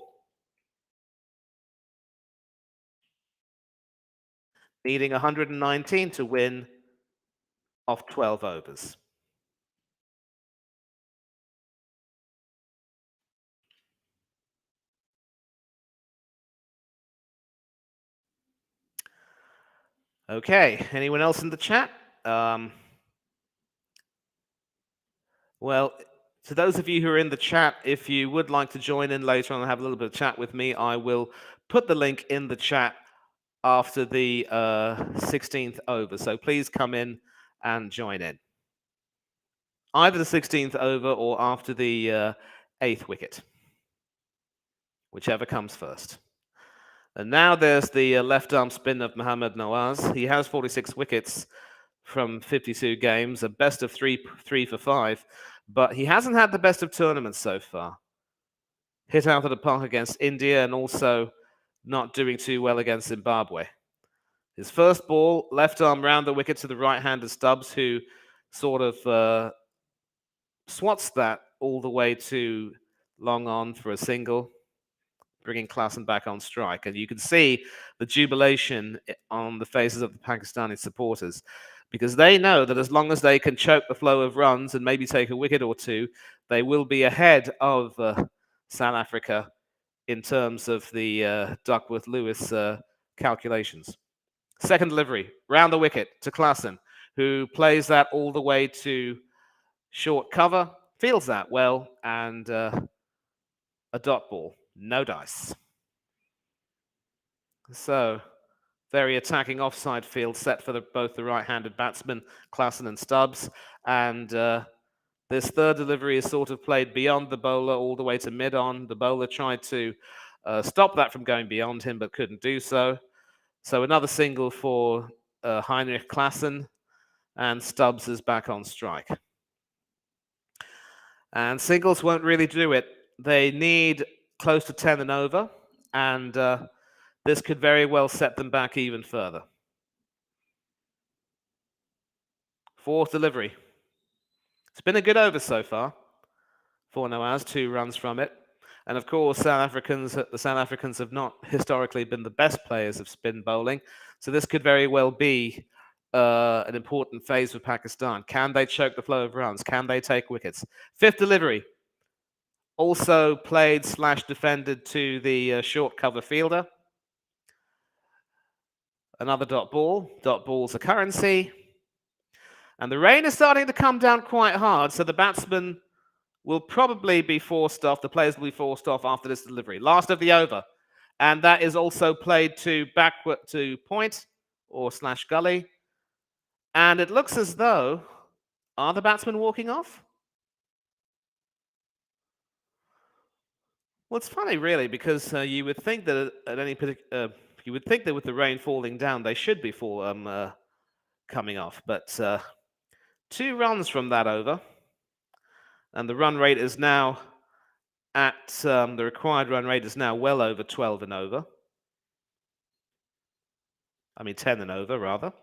Needing 119 to win off 12 overs. Okay, anyone else in the chat? Well, to those of you who are in the chat, if you would like to join in later on and have a little bit of chat with me, I will put the link in the chat after the 16th over. So please come in and join in. Either the 16th over or after the 8th wicket, whichever comes first. And now there's the left arm spin of Mohammad Nawaz. He has 46 wickets from 52 games, a best of 3 for 5, but he hasn't had the best of tournaments so far. Hit out of the park against India and also not doing too well against Zimbabwe. His first ball, left arm round the wicket to the right-hander Stubbs, who sort of swats that all the way to long on for a single, bringing Klassen back on strike. And you can see the jubilation on the faces of the Pakistani supporters, because they know that as long as they can choke the flow of runs and maybe take a wicket or 2, they will be ahead of South Africa in terms of the Duckworth-Lewis calculations. Second delivery, round the wicket to Klassen, who plays that all the way to short cover, fields that well, and a dot ball, no dice. So, very attacking offside field set for both the right-handed batsmen, Klassen and Stubbs, and this third delivery is sort of played beyond the bowler all the way to mid-on. The bowler tried to stop that from going beyond him, but couldn't do so. So another single for Heinrich Klassen, and Stubbs is back on strike. And singles won't really do it. They need close to 10 and over, and this could very well set them back even further. Fourth delivery. It's been a good over so far for Nawaz, 2 runs from it. And of course, the South Africans have not historically been the best players of spin bowling, so this could very well be an important phase for Pakistan. Can they choke the flow of runs? Can they take wickets? Fifth delivery, also played / defended to the short cover fielder. Another dot ball. Dot ball's a currency. And the rain is starting to come down quite hard, so the batsman will probably be forced off. The players will be forced off after this delivery. Last of the over. And that is also played to backward to point or / gully. And it looks as though, are the batsmen walking off? Well, it's funny, really, because you would think that at any particular, you would think that with the rain falling down, they should be coming off. But 2 runs from that over, and the run rate is now at the required run rate is now well over 12 and over. I mean 10 and over rather.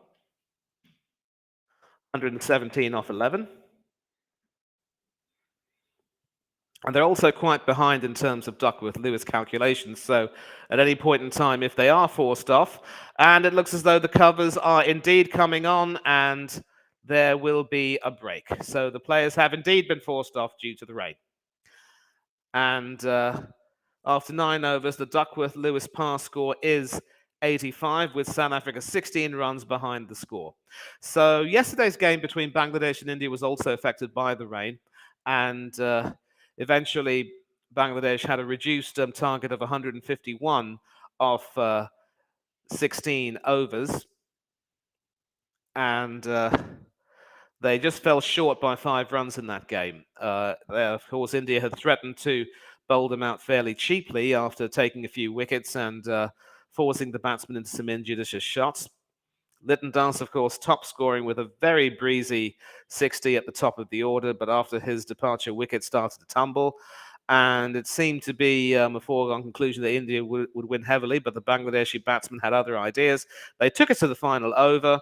117 off 11. And they're also quite behind in terms of Duckworth-Lewis calculations. So at any point in time, if they are forced off, and it looks as though the covers are indeed coming on, and there will be a break. So the players have indeed been forced off due to the rain. And after 9 overs, the Duckworth-Lewis par score is 85, with South Africa 16 runs behind the score. So yesterday's game between Bangladesh and India was also affected by the rain, and eventually Bangladesh had a reduced target of 151 off 16 overs, and they just fell short by 5 runs in that game. Of course, India had threatened to bowl them out fairly cheaply after taking a few wickets and forcing the batsmen into some injudicious shots. Lytton Dance, of course, top scoring with a very breezy 60 at the top of the order, but after his departure, wickets started to tumble. And it seemed to be a foregone conclusion that India would win heavily, but the Bangladeshi batsmen had other ideas. They took it to the final over,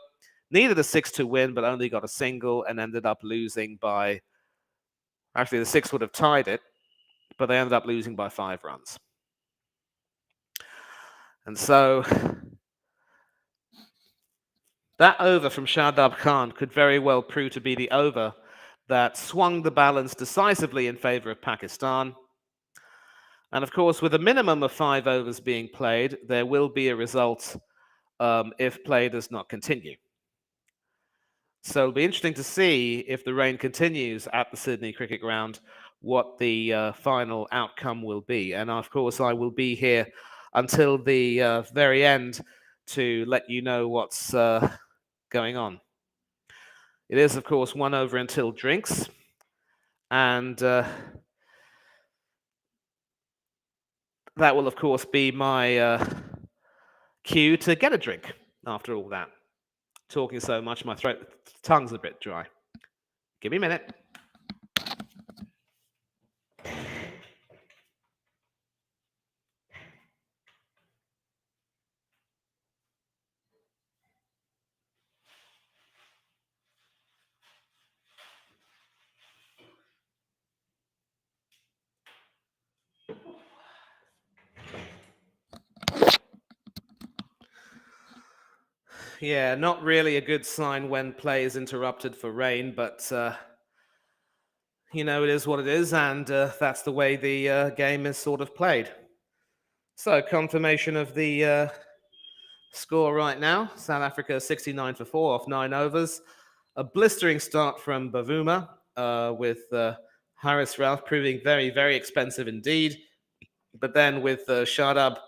needed a 6 to win, but only got a single and ended up losing by... Actually, the 6 would have tied it, but they ended up losing by 5 runs. And so that over from Shadab Khan could very well prove to be the over that swung the balance decisively in favor of Pakistan. And of course, with a minimum of 5 overs being played, there will be a result if play does not continue. So it'll be interesting to see if the rain continues at the Sydney Cricket Ground, what the final outcome will be. And of course, I will be here until the very end to let you know what's going on. It is, of course, 1 over until drinks. And that will, of course, be my cue to get a drink after all that. Talking so much, my tongue's a bit dry. Give me a minute. Yeah, not really a good sign when play is interrupted for rain, but you know, it is what it is, and that's the way the game is sort of played. So, confirmation of the score right now. South Africa 69 for 4 off 9 overs. A blistering start from Bavuma with Haris Rauf proving very, very expensive indeed. But then with Shadab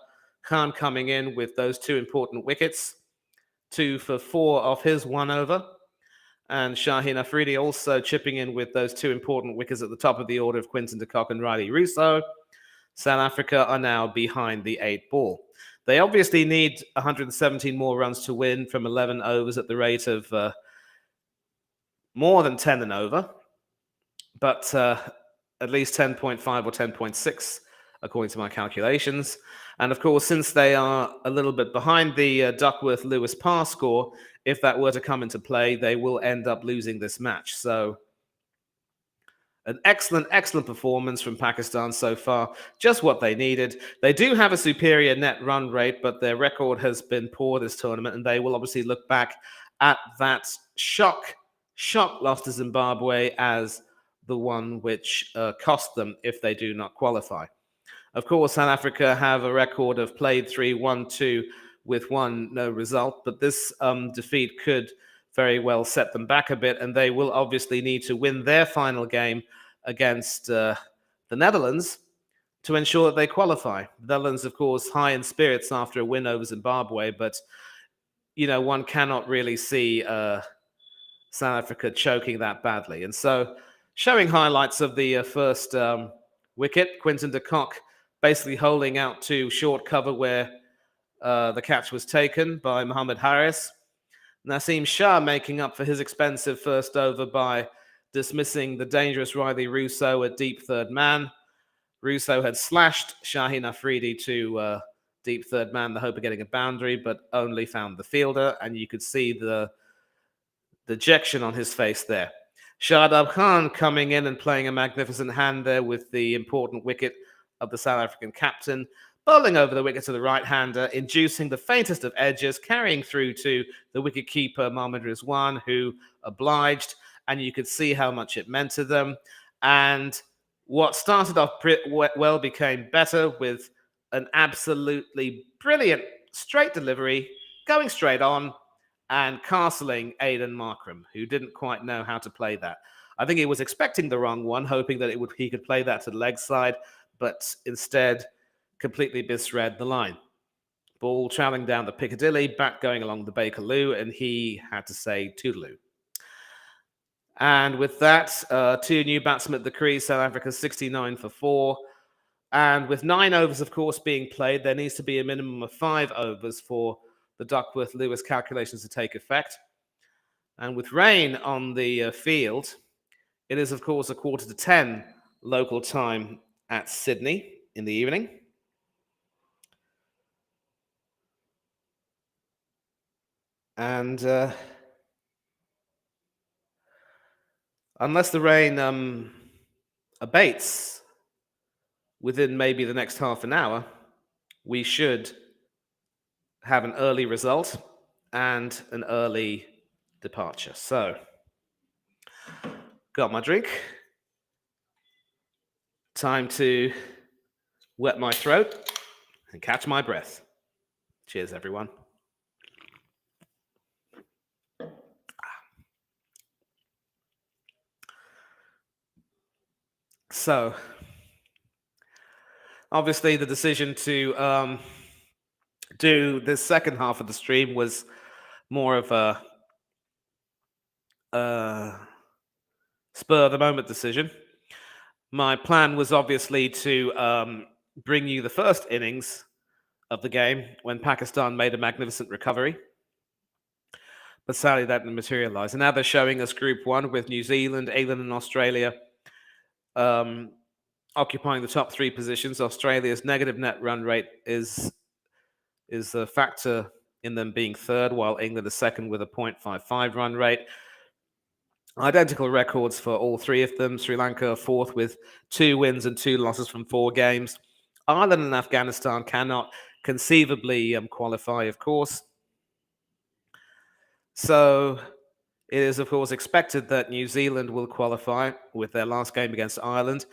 Khan coming in with those 2 important wickets, 2 for 4 off his 1 over. And Shaheen Afridi also chipping in with those 2 important wickets at the top of the order of Quinton de Kock and Riley Russo. South Africa are now behind the 8 ball. They obviously need 117 more runs to win from 11 overs at the rate of more than 10 and over, but at least 10.5 or 10.6, according to my calculations. And of course, since they are a little bit behind the Duckworth-Lewis par score, if that were to come into play, they will end up losing this match. So an excellent, excellent performance from Pakistan so far. Just what they needed. They do have a superior net run rate, but their record has been poor this tournament, and they will obviously look back at that shock loss to Zimbabwe as the one which cost them if they do not qualify. Of course, South Africa have a record of played 3, won 2, with 1 no result, but this defeat could very well set them back a bit, and they will obviously need to win their final game against the Netherlands to ensure that they qualify. The Netherlands, of course, high in spirits after a win over Zimbabwe, but one cannot really see South Africa choking that badly. And so, showing highlights of the first wicket, Quinton de Kock basically holding out to short cover where the catch was taken by Mohamed Harris. Naseem Shah making up for his expensive first over by dismissing the dangerous Riley Russo at deep third man. Russo had slashed Shaheen Afridi to deep third man, the hope of getting a boundary, but only found the fielder, and you could see the dejection on his face there. Shardab Khan coming in and playing a magnificent hand there with the important wicket of the South African captain, bowling over the wicket to the right-hander, inducing the faintest of edges, carrying through to the wicket-keeper Mohammad Rizwan, who obliged, and you could see how much it meant to them. And what started off well became better with an absolutely brilliant straight delivery, going straight on, and castling Aidan Markram, who didn't quite know how to play that. I think he was expecting the wrong one, hoping that he could play that to the leg side, but instead completely misread the line. Ball travelling down the Piccadilly, bat going along the Bakerloo, and he had to say toodaloo. And with that, 2 new batsmen at the crease, South Africa 69 for 4. And with 9 overs, of course, being played, there needs to be a minimum of 5 overs for the Duckworth-Lewis calculations to take effect. And with rain on the field, it is, of course, 9:45 local time at Sydney in the evening. And unless the rain abates within maybe the next half an hour, we should have an early result and an early departure. So, got my drink. Time to wet my throat and catch my breath. Cheers, everyone. So, obviously, the decision to do this second half of the stream was more of a spur of the moment decision. My plan was obviously to bring you the first innings of the game when Pakistan made a magnificent recovery. But sadly, that didn't materialize. And now they're showing us Group 1 with New Zealand, England, and Australia occupying the top 3 positions. Australia's negative net run rate is a factor in them being third, while England is second with a 0.55 run rate. Identical records for all 3 of them. Sri Lanka are fourth with 2 wins and 2 losses from 4 games. Ireland and Afghanistan cannot conceivably qualify, of course. So it is, of course, expected that New Zealand will qualify with their last game against Ireland.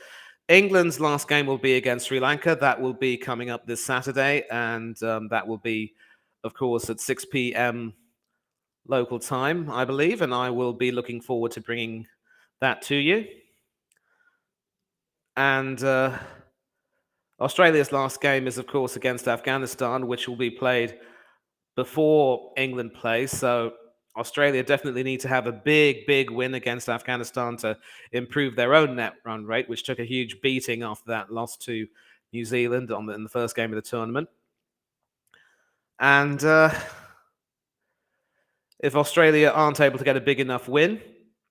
England's last game will be against Sri Lanka. That will be coming up this Saturday, and that will be, of course, at 6 p.m. local time, I believe, and I will be looking forward to bringing that to you. And Australia's last game is, of course, against Afghanistan, which will be played before England plays. So Australia definitely need to have a big win against Afghanistan to improve their own net run rate, which took a huge beating after that loss to New Zealand in the first game of the tournament. And if Australia aren't able to get a big enough win,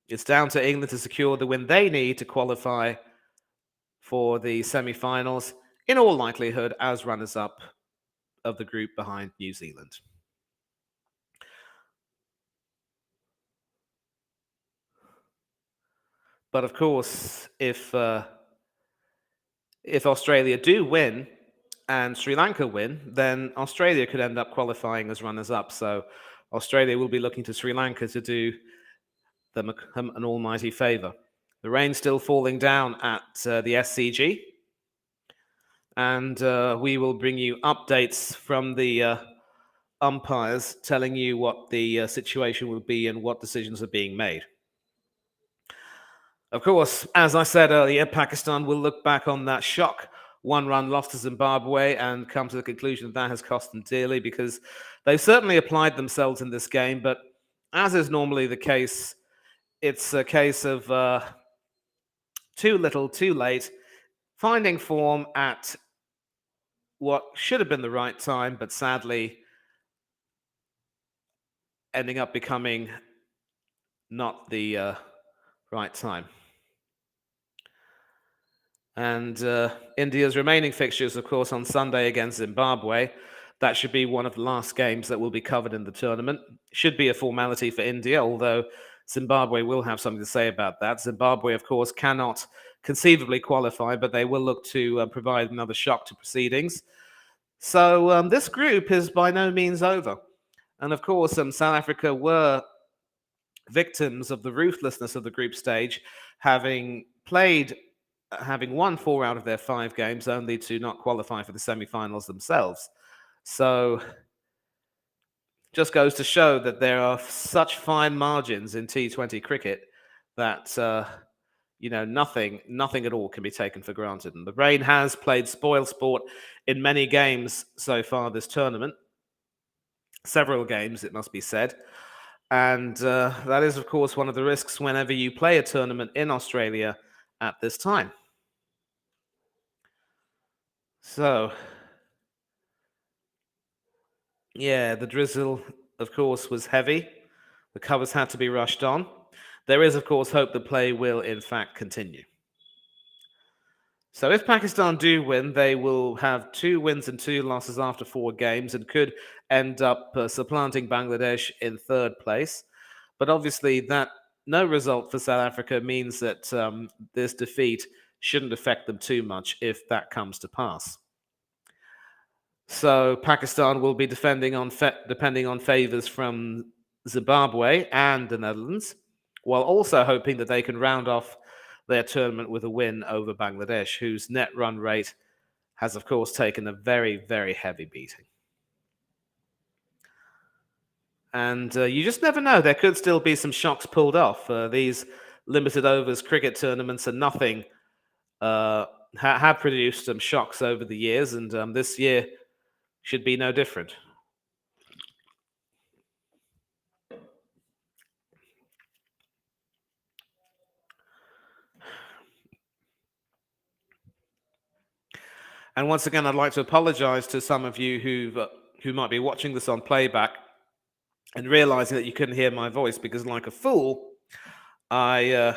it's down to England to secure the win they need to qualify for the semi-finals, in all likelihood as runners-up of the group behind New Zealand. But of course, if Australia do win and Sri Lanka win, then Australia could end up qualifying as runners-up. So Australia will be looking to Sri Lanka to do them an almighty favour. The rain's still falling down at the SCG, and we will bring you updates from the umpires telling you what the situation will be and what decisions are being made. Of course, as I said earlier, Pakistan will look back on that shock one-run loss to Zimbabwe and come to the conclusion that has cost them dearly, because they've certainly applied themselves in this game, but as is normally the case, it's a case of too little, too late, finding form at what should have been the right time, but sadly ending up becoming not the right time. And India's remaining fixtures, of course, on Sunday against Zimbabwe. That should be one of the last games that will be covered in the tournament. Should be a formality for India, although Zimbabwe will have something to say about that. Zimbabwe, of course, cannot conceivably qualify, but they will look to provide another shock to proceedings. So this group is by no means over. And of course, South Africa were victims of the ruthlessness of the group stage, having won 4 out of their 5 games, only to not qualify for the semi-finals themselves. So just goes to show that there are such fine margins in T20 cricket that nothing at all can be taken for granted. And the rain has played spoil sport in many games so far this tournament. Several games, it must be said. And that is, of course, one of the risks whenever you play a tournament in Australia at this time. So, yeah, the drizzle, of course, was heavy. The covers had to be rushed on. There is, of course, hope the play will, in fact, continue. So if Pakistan do win, they will have 2 wins and 2 losses after 4 games and could end up supplanting Bangladesh in 3rd place. But obviously, that no result for South Africa means that this defeat shouldn't affect them too much if that comes to pass. So Pakistan will be depending on favours from Zimbabwe and the Netherlands, while also hoping that they can round off their tournament with a win over Bangladesh, whose net run rate has, of course, taken a very, very heavy beating. And you just never know. There could still be some shocks pulled off. These limited overs cricket tournaments are nothing. Have produced some shocks over the years, and this year should be no different. And once again, I'd like to apologize to some of you who might be watching this on playback and realizing that you couldn't hear my voice, because like a fool, I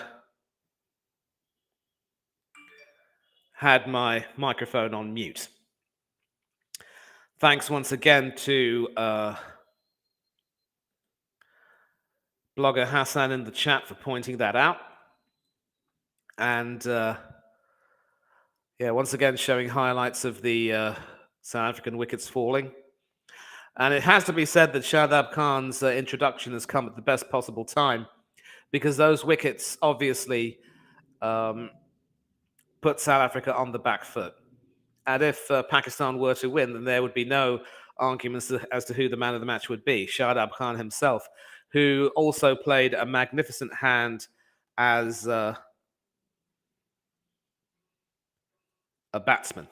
had my microphone on mute. Thanks once again to blogger Hassan in the chat for pointing that out. And yeah, once again showing highlights of the South African wickets falling. And it has to be said that Shadab Khan's introduction has come at the best possible time, because those wickets obviously put South Africa on the back foot. And if Pakistan were to win, then there would be no arguments as to who the man of the match would be. Shadab Khan himself, who also played a magnificent hand as a batsman.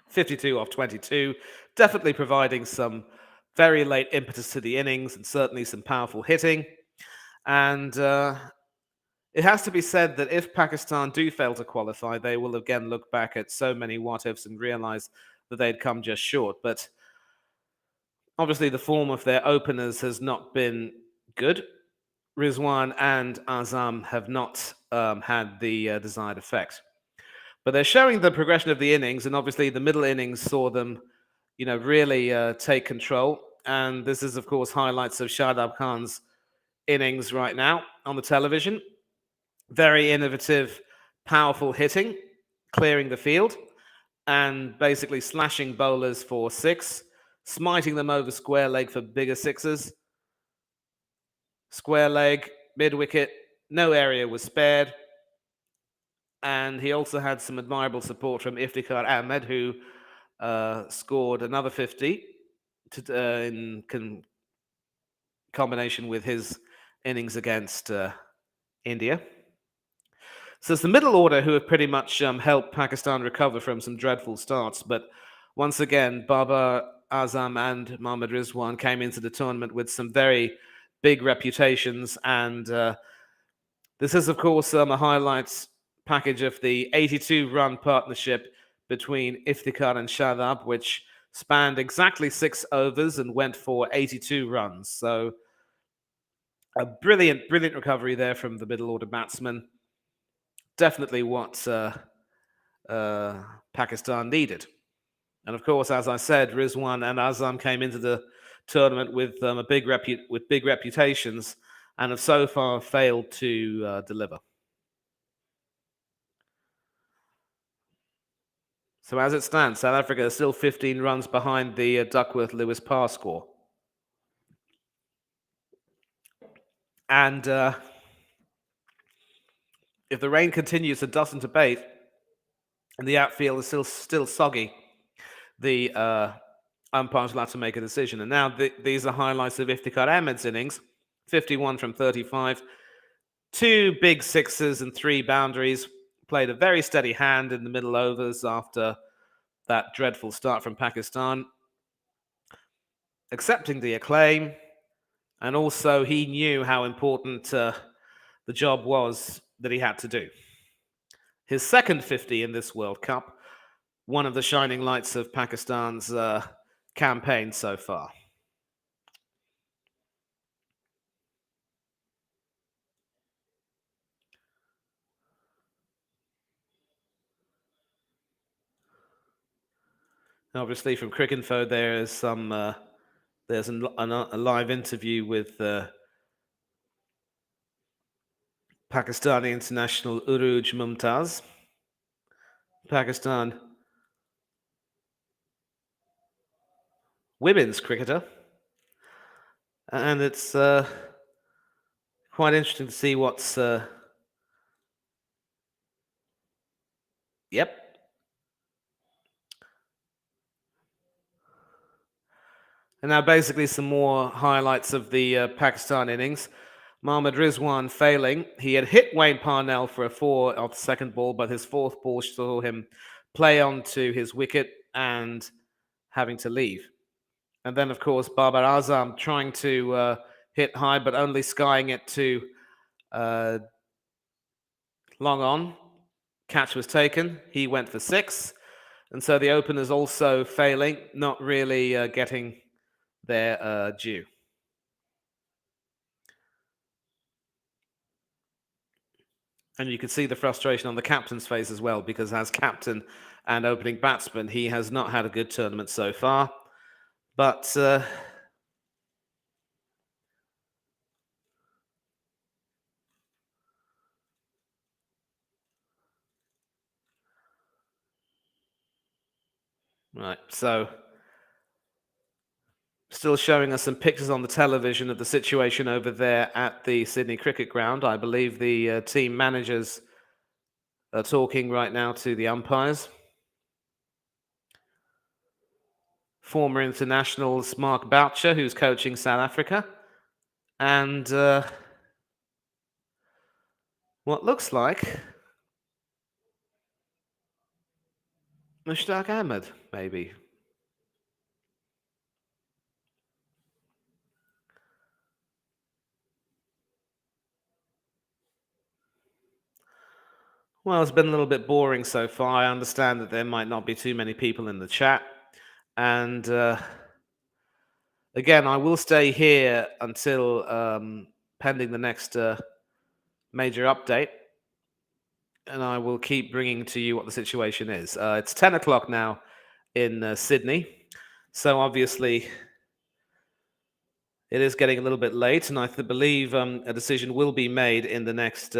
52 off 22, definitely providing some very late impetus to the innings and certainly some powerful hitting. And it has to be said that if Pakistan do fail to qualify, they will again look back at so many what-ifs and realize that they'd come just short. But obviously the form of their openers has not been good. Rizwan and Azam have not had the desired effect. But they're showing the progression of the innings, and obviously the middle innings saw them, really take control. And this is, of course, highlights of Shadab Khan's innings right now on the television. Very innovative, powerful hitting, clearing the field, and basically slashing bowlers for 6, smiting them over square leg for bigger sixes. Square leg, mid wicket, no area was spared. And he also had some admirable support from Iftikhar Ahmed, who scored another 50 in combination with his innings against India. So it's the middle order who have pretty much helped Pakistan recover from some dreadful starts. But once again, Babar Azam and Mohammad Rizwan came into the tournament with some very big reputations. And this is, of course, a highlights package of the 82-run partnership between Iftikhar and Shadab, which spanned exactly 6 overs and went for 82 runs. So a brilliant recovery there from the middle order batsman. Definitely what Pakistan needed. And of course, as I said, Rizwan and Azam came into the tournament with big reputations and have so far failed to deliver. So as it stands, South Africa is still 15 runs behind the Duckworth-Lewis-Parr score. And if the rain continues and doesn't abate, and the outfield is still soggy, the umpires will have to make a decision. And now these are highlights of Iftikhar Ahmed's innings, 51 from 35, 2 big sixes and 3 boundaries, played a very steady hand in the middle overs after that dreadful start from Pakistan, accepting the acclaim, and also he knew how important the job was that he had to do. His second 50 in this World Cup, one of the shining lights of Pakistan's campaign so far. Obviously, from Cricinfo, there is there's a live interview with Pakistani international Uruj Mumtaz. Pakistan women's cricketer. And it's quite interesting to see what's... Yep. And now basically some more highlights of the Pakistan innings. Mohammad Rizwan failing. He had hit Wayne Parnell for a 4 off the second ball, but his 4th ball saw him play onto his wicket and having to leave. And then, of course, Babar Azam trying to hit high, but only skying it to long on. Catch was taken. He went for 6. And so the openers also failing, not really getting their due. And you can see the frustration on the captain's face as well, because as captain and opening batsman, he has not had a good tournament so far. But right, so still showing us some pictures on the television of the situation over there at the Sydney Cricket Ground. I believe the team managers are talking right now to the umpires. Former internationals Mark Boucher, who's coaching South Africa, and what looks like Mushtaq Ahmed, maybe. Well, it's been a little bit boring so far. I understand that there might not be too many people in the chat. And again, I will stay here until pending the next major update. And I will keep bringing to you what the situation is. It's 10 o'clock now in Sydney. So obviously, it is getting a little bit late. And I believe a decision will be made in the next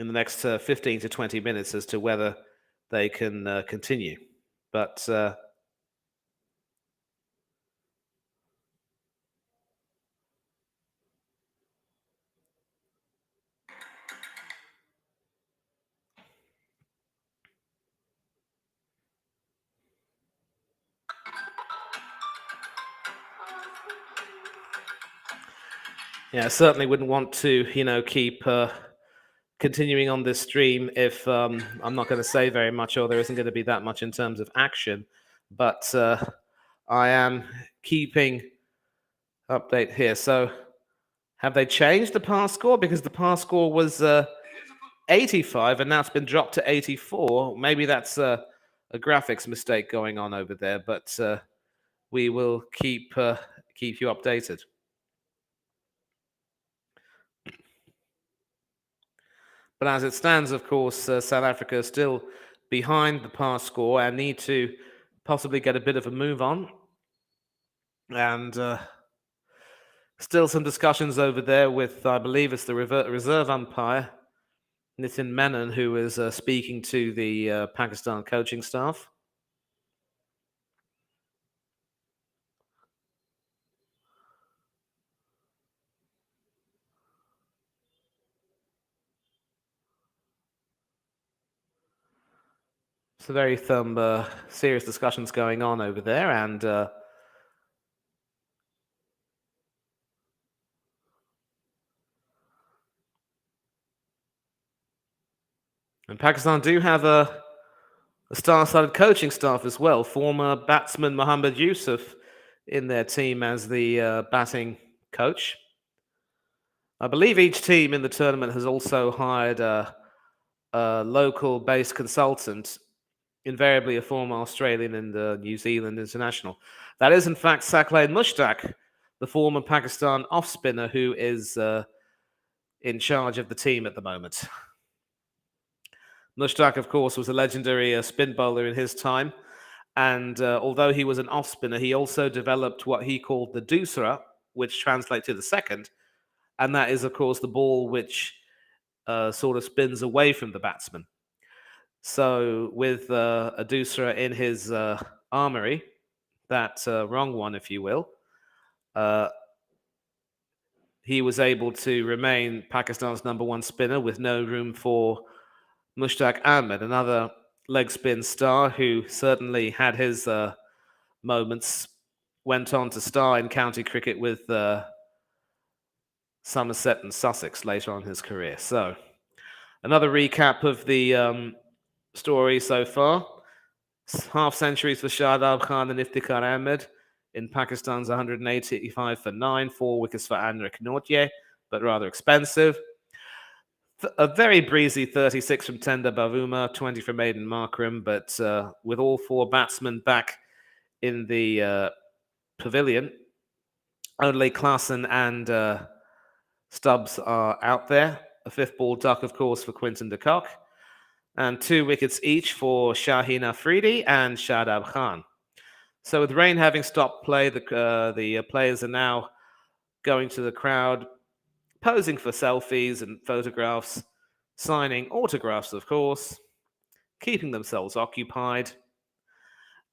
in the next 15 to 20 minutes as to whether they can continue. But Yeah, I certainly wouldn't want to, keep continuing on this stream if I'm not going to say very much or there isn't going to be that much in terms of action. But I am keeping update here. So have they changed the pass score? Because the pass score was 85 and now it's been dropped to 84. Maybe that's a graphics mistake going on over there, but we will keep you updated. But as it stands, of course, South Africa is still behind the pass score and need to possibly get a bit of a move on. And still some discussions over there with, I believe it's the reserve umpire, Nitin Menon, who is speaking to the Pakistan coaching staff. So very serious discussions going on over there, and Pakistan do have a star-studded coaching staff as well. Former batsman Mohammad Yusuf in their team as the batting coach. I believe each team in the tournament has also hired a local-based consultant, invariably a former Australian and New Zealand international. That is, in fact, Saqlain Mushtaq, the former Pakistan off-spinner who is in charge of the team at the moment. Mushtaq, of course, was a legendary spin bowler in his time. And although he was an off spinner, he also developed what he called the dusra, which translates to the second. And that is, of course, the ball which sort of spins away from the batsman. So with a dusra in his armory, that wrong one, if you will, he was able to remain Pakistan's number one spinner with no room for Mushtaq Ahmed, another leg spin star who certainly had his moments, went on to star in county cricket with Somerset and Sussex later on in his career. So another recap of the story so far. Half centuries for Shadab Khan and Iftikhar Ahmed in Pakistan's 185 for 9, 4 wickets for Anrik Nortje, but rather expensive. A very breezy 36 from Tender Bavuma, 20 from Aiden Markram, but with all four batsmen back in the pavilion, only Klaassen and Stubbs are out there. A fifth ball duck, of course, for Quinton de Kock, and 2 wickets each for Shaheen Afridi and Shadab Khan. So with rain having stopped play, the players are now going to the crowd, posing for selfies and photographs, signing autographs, of course, keeping themselves occupied,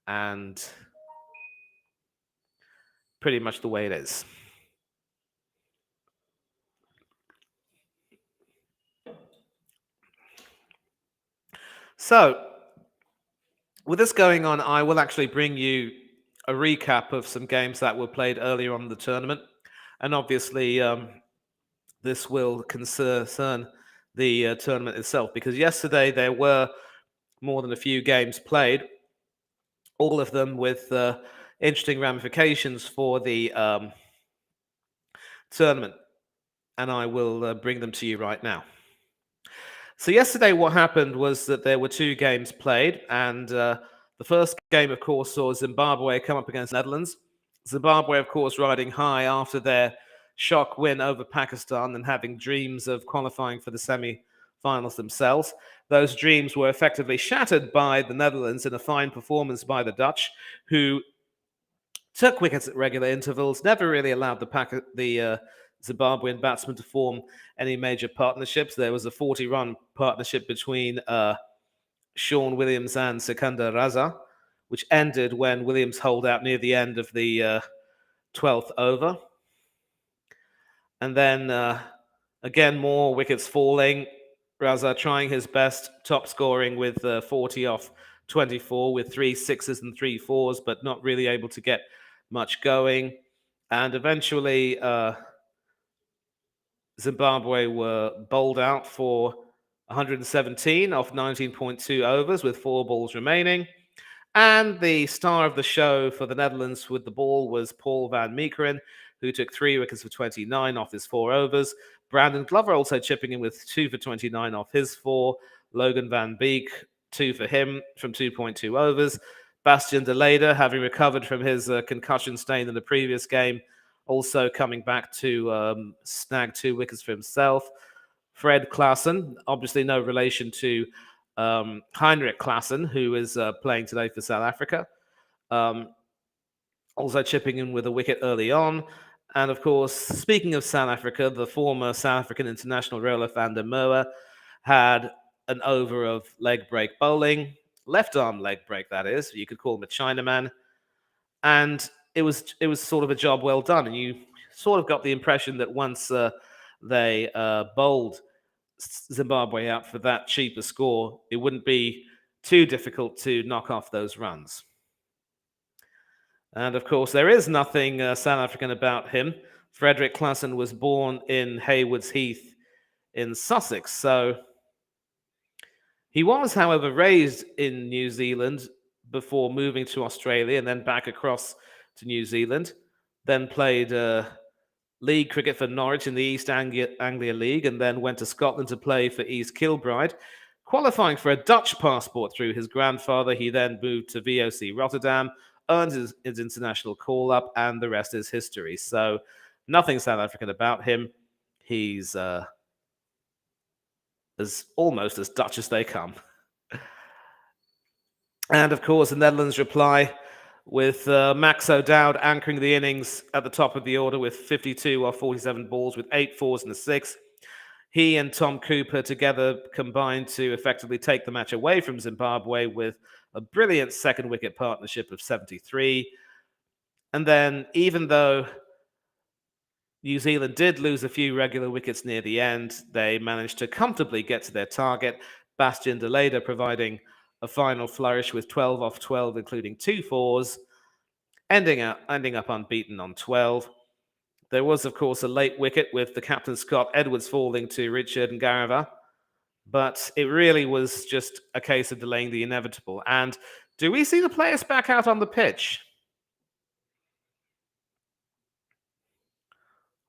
and pretty much the way it is. So, with this going on, I will actually bring you a recap of some games that were played earlier on in the tournament. And obviously, this will concern the tournament itself, because yesterday there were more than a few games played, all of them with interesting ramifications for the tournament. And I will bring them to you right now. So yesterday what happened was that there were 2 games played, and the first game, of course, saw Zimbabwe come up against the Netherlands. Zimbabwe, of course, riding high after their shock win over Pakistan and having dreams of qualifying for the semi-finals themselves. Those dreams were effectively shattered by the Netherlands in a fine performance by the Dutch, who took wickets at regular intervals, never really allowed the Zimbabwean batsmen to form any major partnerships. There was a 40-run partnership between Sean Williams and Sikandar Raza, which ended when Williams holed out near the end of the 12th over. And then, again, more wickets falling. Raza trying his best, top scoring with 40 off 24 with 3 sixes and 3 fours, but not really able to get much going. And eventually, Zimbabwe were bowled out for 117 off 19.2 overs with 4 balls remaining. And the star of the show for the Netherlands with the ball was Paul van Meekeren, who took 3 wickets for 29 off his 4 overs. Brandon Glover also chipping in with 2 for 29 off his 4. Logan van Beek, 2 for him from 2.2 overs. Bastian de Leyder, having recovered from his concussion stain in the previous game, also coming back to snag 2 wickets for himself. Fred Klaassen, obviously no relation to Heinrich Klaassen, who is playing today for South Africa, also chipping in with a wicket early on. And of course, speaking of South Africa, the former South African international Roelof van der Merwe had an over of leg break bowling, left arm leg break, that is. You could call him a Chinaman. And it was sort of a job well done. And you sort of got the impression that once they bowled Zimbabwe out for that cheaper score, it wouldn't be too difficult to knock off those runs. And of course, there is nothing South African about him. Frederick Klaassen was born in Haywards Heath in Sussex. So he was, however, raised in New Zealand before moving to Australia and then back across to New Zealand. Then played league cricket for Norwich in the East Anglia League, and then went to Scotland to play for East Kilbride. Qualifying for a Dutch passport through his grandfather, he then moved to VOC Rotterdam, earned his international call-up, and the rest is history. So nothing South African about him. He's almost as Dutch as they come. And of course, the Netherlands reply with Max O'Dowd anchoring the innings at the top of the order with 52 off 47 balls with 8 fours and a 6. He and Tom Cooper together combined to effectively take the match away from Zimbabwe with a brilliant second wicket partnership of 73. And then, even though New Zealand did lose a few regular wickets near the end, they managed to comfortably get to their target. Bastian de Leyder providing a final flourish with 12 off 12, including 2 fours, ending up unbeaten on 12. There was, of course, a late wicket with the captain Scott Edwards falling to Richard Ngarawa, but it really was just a case of delaying the inevitable. And do we see the players back out on the pitch?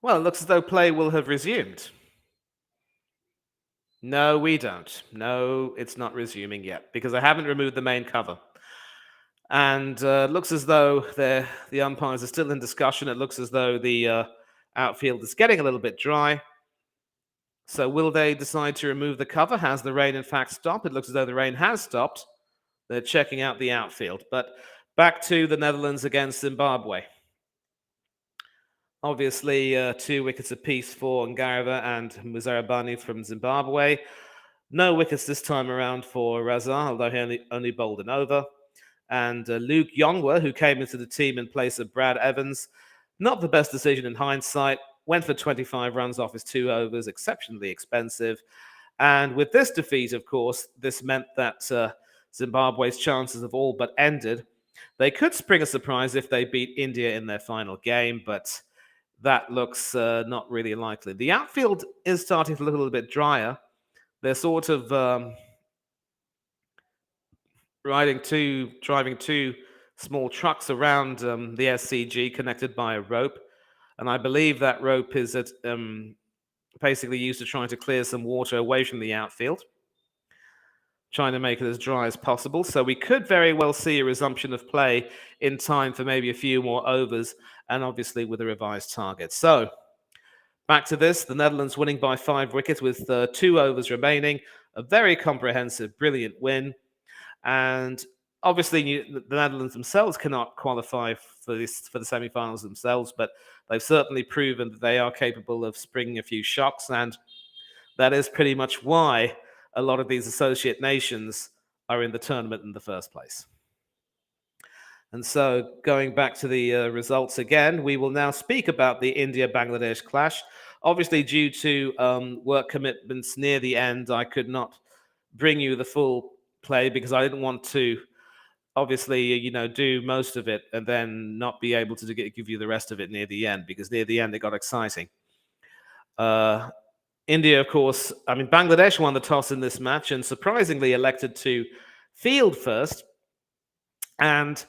Well, it looks as though play will have resumed. No, we don't. No, it's not resuming yet because I haven't removed the main cover. And it looks as though the umpires are still in discussion. It looks as though the outfield is getting a little bit dry. So will they decide to remove the cover? Has the rain in fact stopped? It looks as though the rain has stopped. They're checking out the outfield. But back to the Netherlands against Zimbabwe. Obviously, 2 wickets apiece for Ngarawa and Muzarabani from Zimbabwe. No wickets this time around for Razar, although he only bowled an over. And Luke Yongwa, who came into the team in place of Brad Evans, not the best decision in hindsight, went for 25 runs off his 2 overs, exceptionally expensive. And with this defeat, of course, this meant that Zimbabwe's chances have all but ended. They could spring a surprise if they beat India in their final game, but that looks not really likely. The outfield is starting to look a little bit drier. They're sort of driving 2 small trucks around the SCG connected by a rope. And I believe that rope is basically used to try to clear some water away from the outfield, trying to make it as dry as possible. So we could very well see a resumption of play in time for maybe a few more overs, and obviously with a revised target. So back to this, the Netherlands winning by 5 wickets with 2 overs remaining. A very comprehensive, brilliant win. And obviously, the Netherlands themselves cannot qualify for the semi-finals themselves, but they've certainly proven that they are capable of springing a few shocks, and that is pretty much why a lot of these associate nations are in the tournament in the first place. And so, going back to the results again, we will now speak about the India-Bangladesh clash. Obviously, due to work commitments near the end, I could not bring you the full play because I didn't want to obviously do most of it and then not be able to give you the rest of it near the end, because near the end it got exciting. Uh, India, of course, Bangladesh won the toss in this match and surprisingly elected to field first. And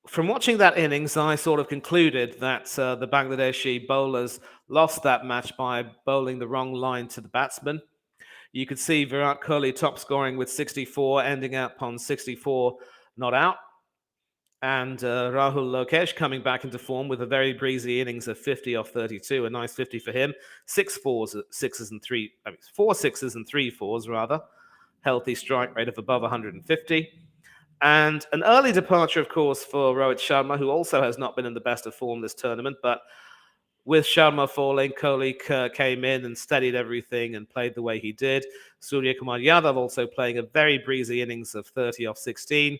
from watching that innings, I sort of concluded that the Bangladeshi bowlers lost that match by bowling the wrong line to the batsman. You could see Virat Kohli top scoring with 64, ending up on 64 not out. And Rahul Lokesh coming back into form with a very breezy innings of 50 off 32, a nice 50 for him. Four sixes and three fours rather. Healthy strike rate of above 150. And an early departure, of course, for Rohit Sharma, who also has not been in the best of form this tournament. But with Sharma falling, Kohli came in and steadied everything and played the way he did. Surya Kumar Yadav also playing a very breezy innings of 30 off 16.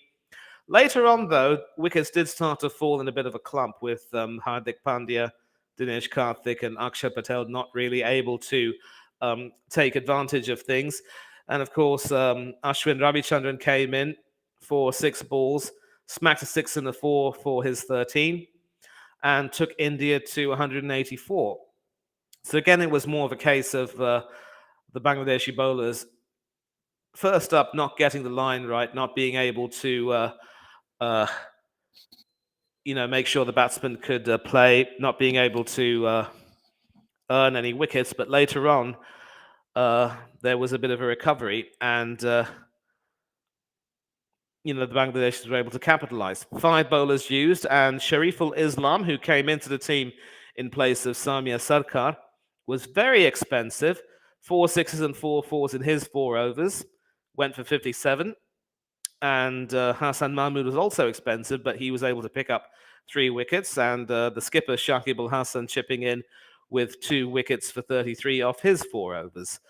Later on, though, wickets did start to fall in a bit of a clump with Hardik Pandya, Dinesh Karthik, and Akshar Patel not really able to take advantage of things. And of course, Ashwin Ravichandran came in for 6 balls, smacked a 6 and a 4 for his 13, and took India to 184. So again, it was more of a case of the Bangladeshi bowlers, first up, not getting the line right, not being able to make sure the batsman could play, not being able to earn any wickets. But later on, there was a bit of a recovery, and the Bangladeshis were able to capitalize. 5 bowlers used, and Shariful Islam, who came into the team in place of Samia Sarkar, was very expensive. 4 sixes and 4 fours in his 4 overs, went for 57. And Hassan Mahmood was also expensive, but he was able to pick up 3 wickets. And the skipper, Shakib Al Hassan, chipping in with 2 wickets for 33 off his 4 overs.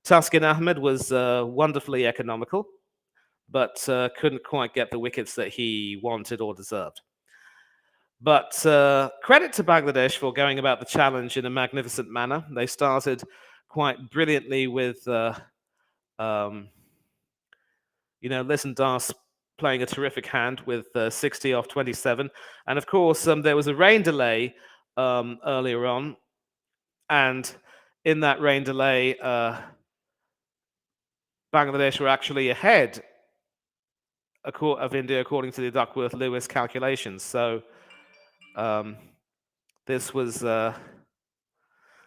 Taskin Ahmed was wonderfully economical, but couldn't quite get the wickets that he wanted or deserved. But credit to Bangladesh for going about the challenge in a magnificent manner. They started quite brilliantly with Listen Das playing a terrific hand with 60 off 27. And of course, there was a rain delay earlier on. And in that rain delay, Bangladesh were actually ahead of India, according to the Duckworth-Lewis calculations. So this was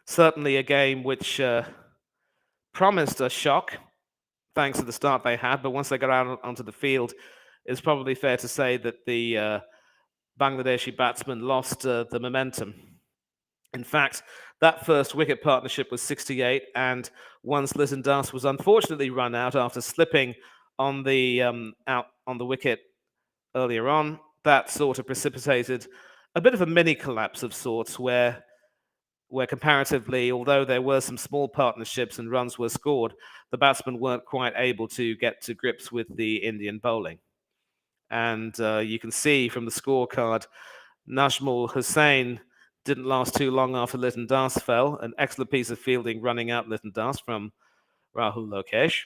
certainly a game which promised a shock, thanks to the start they had. But once they got out onto the field, it's probably fair to say that the Bangladeshi batsmen lost the momentum. In fact, that first wicket partnership was 68, and once Listen Das was unfortunately run out after slipping on the out on the wicket earlier on, that sort of precipitated a bit of a mini collapse of sorts, where comparatively, although there were some small partnerships and runs were scored, the batsmen weren't quite able to get to grips with the Indian bowling. And you can see from the scorecard, Najmul Hussain didn't last too long after Litten Das fell. An excellent piece of fielding running out Litten Das from Rahul Lokesh.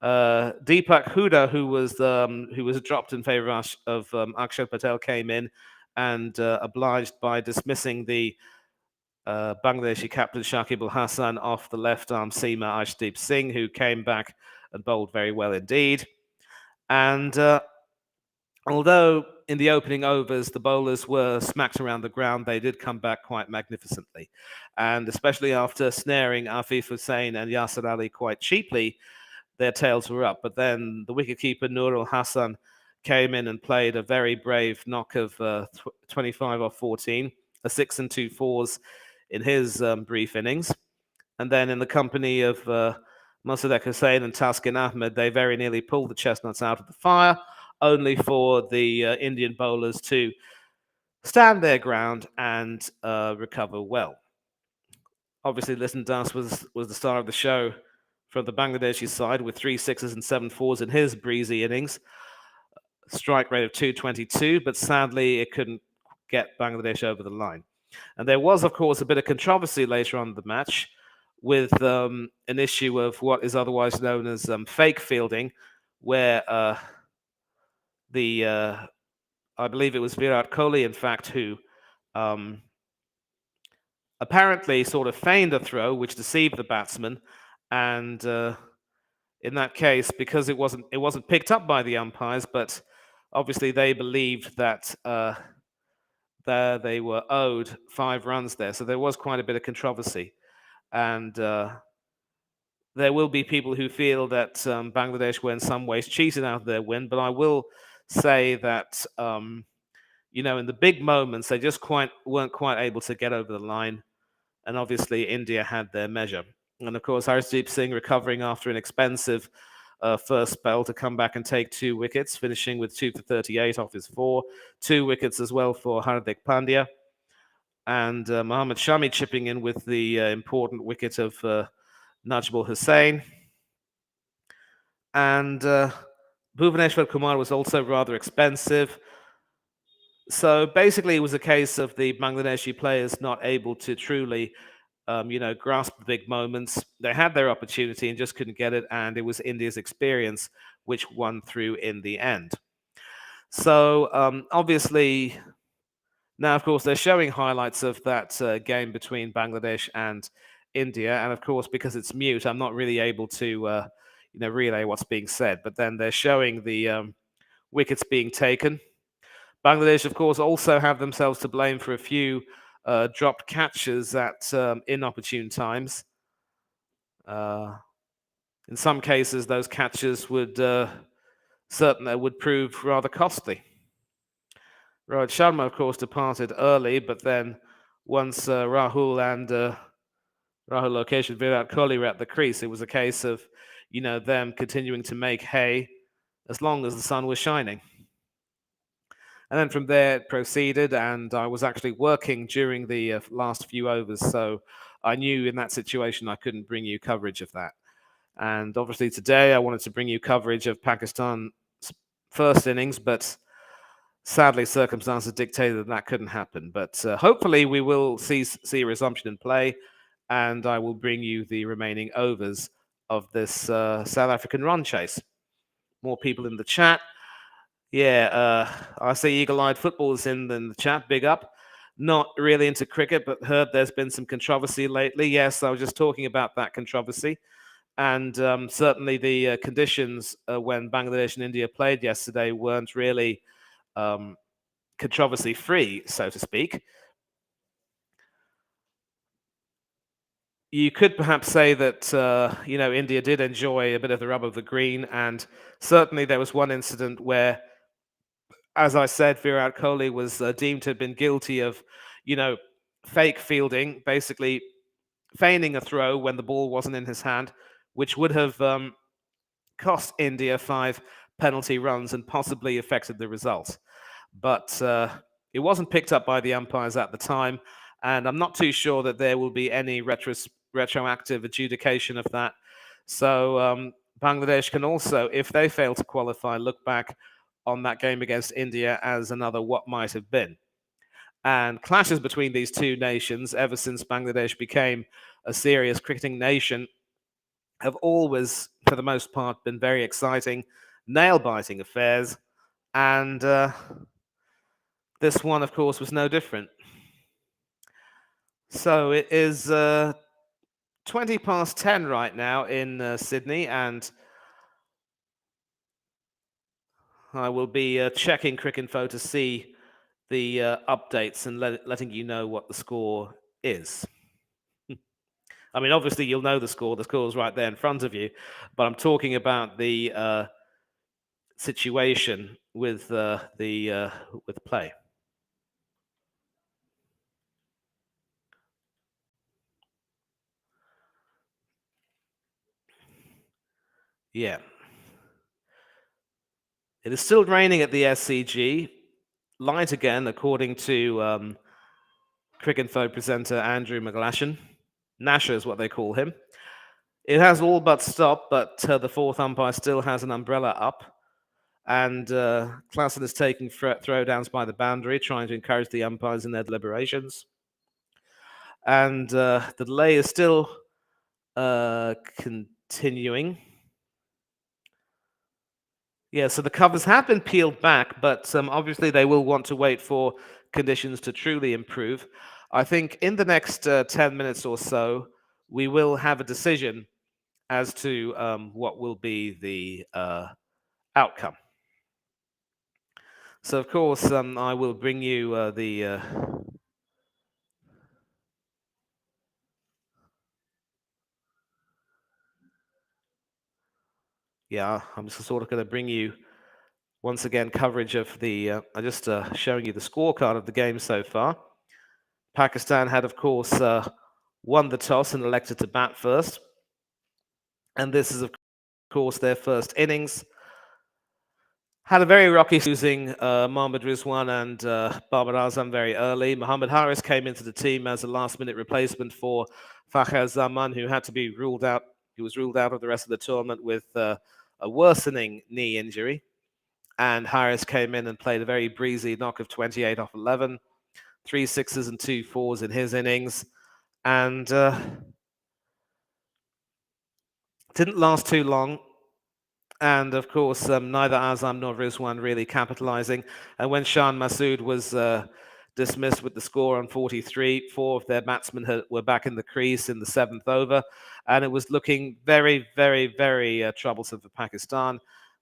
Deepak Huda, who was dropped in favor of Akshar Patel, came in and obliged by dismissing the Bangladeshi captain Shakib Al Hassan off the left arm seamer Ashdeep Singh, who came back and bowled very well indeed. And although in the opening overs the bowlers were smacked around the ground, they did come back quite magnificently. And especially after snaring Afif Hussain and Yasir Ali quite cheaply, their tails were up. But then the wicketkeeper Nur Al Hassan came in and played a very brave knock of 25 off 14, a 6 and 2 fours in his brief innings. And then in the company of Mossadegh Hussain and Taskin Ahmed, they very nearly pulled the chestnuts out of the fire, only for the Indian bowlers to stand their ground and recover well. Obviously, Listen Das was the star of the show from the Bangladeshi side, with 3 sixes and 7 fours in his breezy innings. Strike rate of 222, but sadly it couldn't get Bangladesh over the line. And there was, of course, a bit of controversy later on in the match with an issue of what is otherwise known as fake fielding, where I believe it was Virat Kohli, in fact, who apparently sort of feigned a throw, which deceived the batsman, and in that case, because it wasn't picked up by the umpires, but obviously they believed that there they were owed 5 runs there, so there was quite a bit of controversy, and there will be people who feel that Bangladesh were in some ways cheated out of their win, but I will say that in the big moments they just weren't quite able to get over the line, and obviously India had their measure. And of course, Harshdeep Singh recovering after an expensive first spell to come back and take 2 wickets, finishing with 2 for 38 off his 4, 2 wickets as well for Hardik Pandya, and Mohammad Shami chipping in with the important wicket of Najmul Hussain. And Bhuvaneshwar Kumar was also rather expensive. So basically, it was a case of the Bangladeshi players not able to truly, grasp the big moments. They had their opportunity and just couldn't get it, and it was India's experience which won through in the end. So obviously, now of course they're showing highlights of that game between Bangladesh and India, and of course because it's mute, I'm not really able to, relay what's being said. But then they're showing the wickets being taken. Bangladesh, of course, also have themselves to blame for a few dropped catches at inopportune times. In some cases, those catches would certainly would prove rather costly. Rohit Sharma, of course, departed early, but then once Rahul Lokesh and Virat Kohli were at the crease, it was a case of them continuing to make hay as long as the sun was shining. And then from there it proceeded, and I was actually working during the last few overs, so I knew in that situation I couldn't bring you coverage of that. And obviously today I wanted to bring you coverage of Pakistan's first innings, but sadly circumstances dictated that couldn't happen. But hopefully we will see a resumption in play, and I will bring you the remaining overs of this South African run chase. More people in the chat. Yeah, I see Eagle-Eyed Football is in the chat. Big up. Not really into cricket, but heard there's been some controversy lately. Yes, I was just talking about that controversy. And certainly the conditions when Bangladesh and India played yesterday weren't really controversy-free, so to speak. You could perhaps say that, India did enjoy a bit of the rub of the green. And certainly there was one incident where, as I said, Virat Kohli was deemed to have been guilty of, fake fielding, basically feigning a throw when the ball wasn't in his hand, which would have cost India 5 penalty runs and possibly affected the result. But it wasn't picked up by the umpires at the time, and I'm not too sure that there will be any retroactive adjudication of that. So Bangladesh can also, if they fail to qualify, look back on that game against India as another what might have been. And clashes between these two nations, ever since Bangladesh became a serious cricketing nation, have always, for the most part, been very exciting, nail-biting affairs. And this one, of course, was no different. So it is 20 past 10 right now in Sydney, and I will be checking Cricinfo to see the updates and letting you know what the score is. I mean, obviously, you'll know the score. The score's right there in front of you. But I'm talking about the situation with with play. Yeah. It is still raining at the SCG. Light again, according to Cricinfo presenter Andrew McGlashan. Nasher is what they call him. It has all but stopped, but the fourth umpire still has an umbrella up. And Klassen is taking throwdowns by the boundary, trying to encourage the umpires in their deliberations. And the delay is still continuing. Yeah, so the covers have been peeled back, but obviously they will want to wait for conditions to truly improve. I think in the next 10 minutes or so, we will have a decision as to what will be the outcome. So, of course, I will bring you the. Yeah, I'm just sort of going to bring you once again coverage of the. I'm just showing you the scorecard of the game so far. Pakistan had, of course, won the toss and elected to bat first. And this is, of course, their first innings. Had a very rocky losing Mohammad Rizwan and Babar Azam very early. Mohammad Haris came into the team as a last-minute replacement for Fakhr Zaman, who had to be ruled out. He was ruled out of the rest of the tournament with a worsening knee injury. And Haris came in and played a very breezy knock of 28 off 11, 3 sixes and 2 fours in his innings. And didn't last too long. And of course, neither Azam nor Rizwan really capitalizing. And when Shan Masood was dismissed with the score on 43, 4 of their batsmen were back in the crease in the 7th over. And it was looking very, very, very troublesome for Pakistan.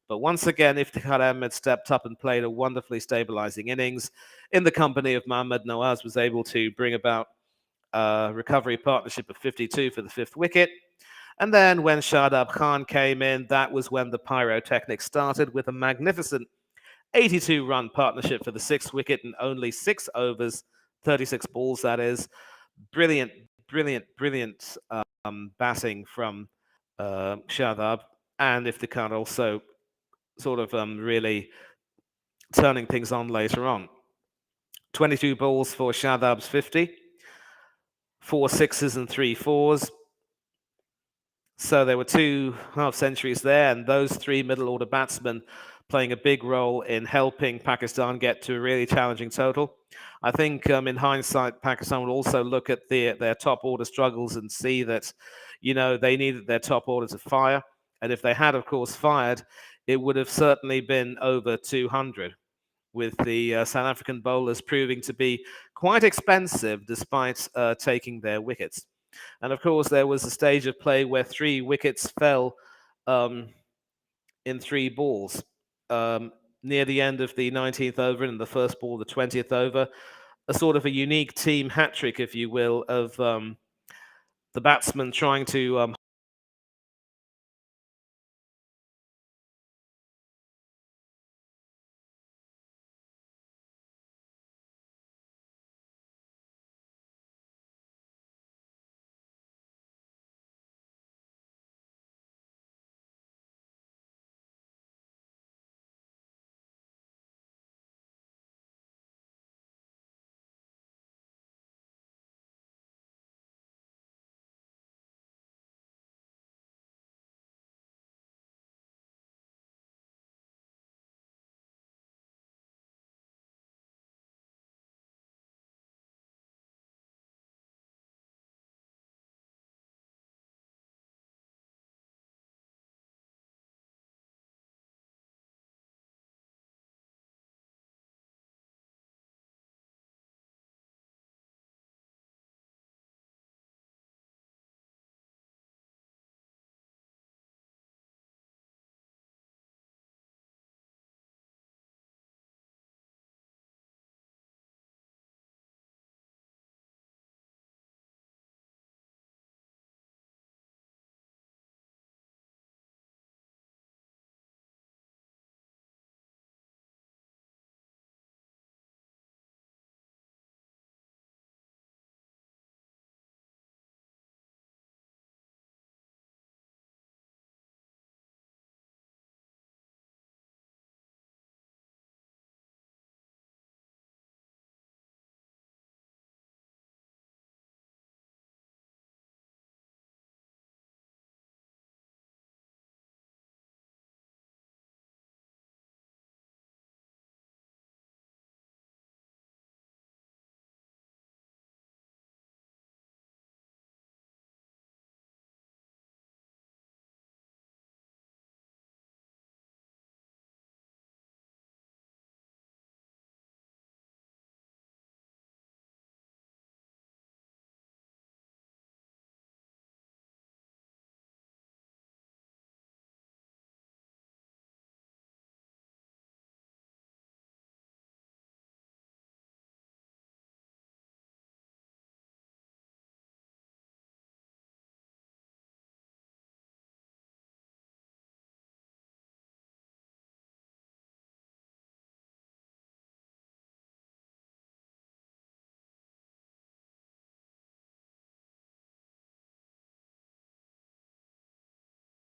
But once again, Iftikhar Ahmed stepped up and played a wonderfully stabilizing innings. In the company of Mohammad Nawaz, was able to bring about a recovery partnership of 52 for the 5th wicket. And then when Shadab Khan came in, that was when the pyrotechnics started with a magnificent 82-run partnership for the 6th wicket in only 6 overs, 36 balls, that is. Brilliant, brilliant, brilliant batting from Shadab. And Iftikhar also sort of really turning things on later on. 22 balls for Shadab's 50, 4 sixes and 3 fours. So there were 2 half-centuries there, and those 3 middle-order batsmen playing a big role in helping Pakistan get to a really challenging total. I think in hindsight, Pakistan will also look at their top-order struggles and see that, they needed their top order to fire. And if they had, of course, fired, it would have certainly been over 200, with the South African bowlers proving to be quite expensive despite taking their wickets. And of course, there was a stage of play where 3 wickets fell in 3 balls. Near the end of the 19th over and the first ball, the 20th over, a sort of a unique team hat trick, if you will, of the batsman trying to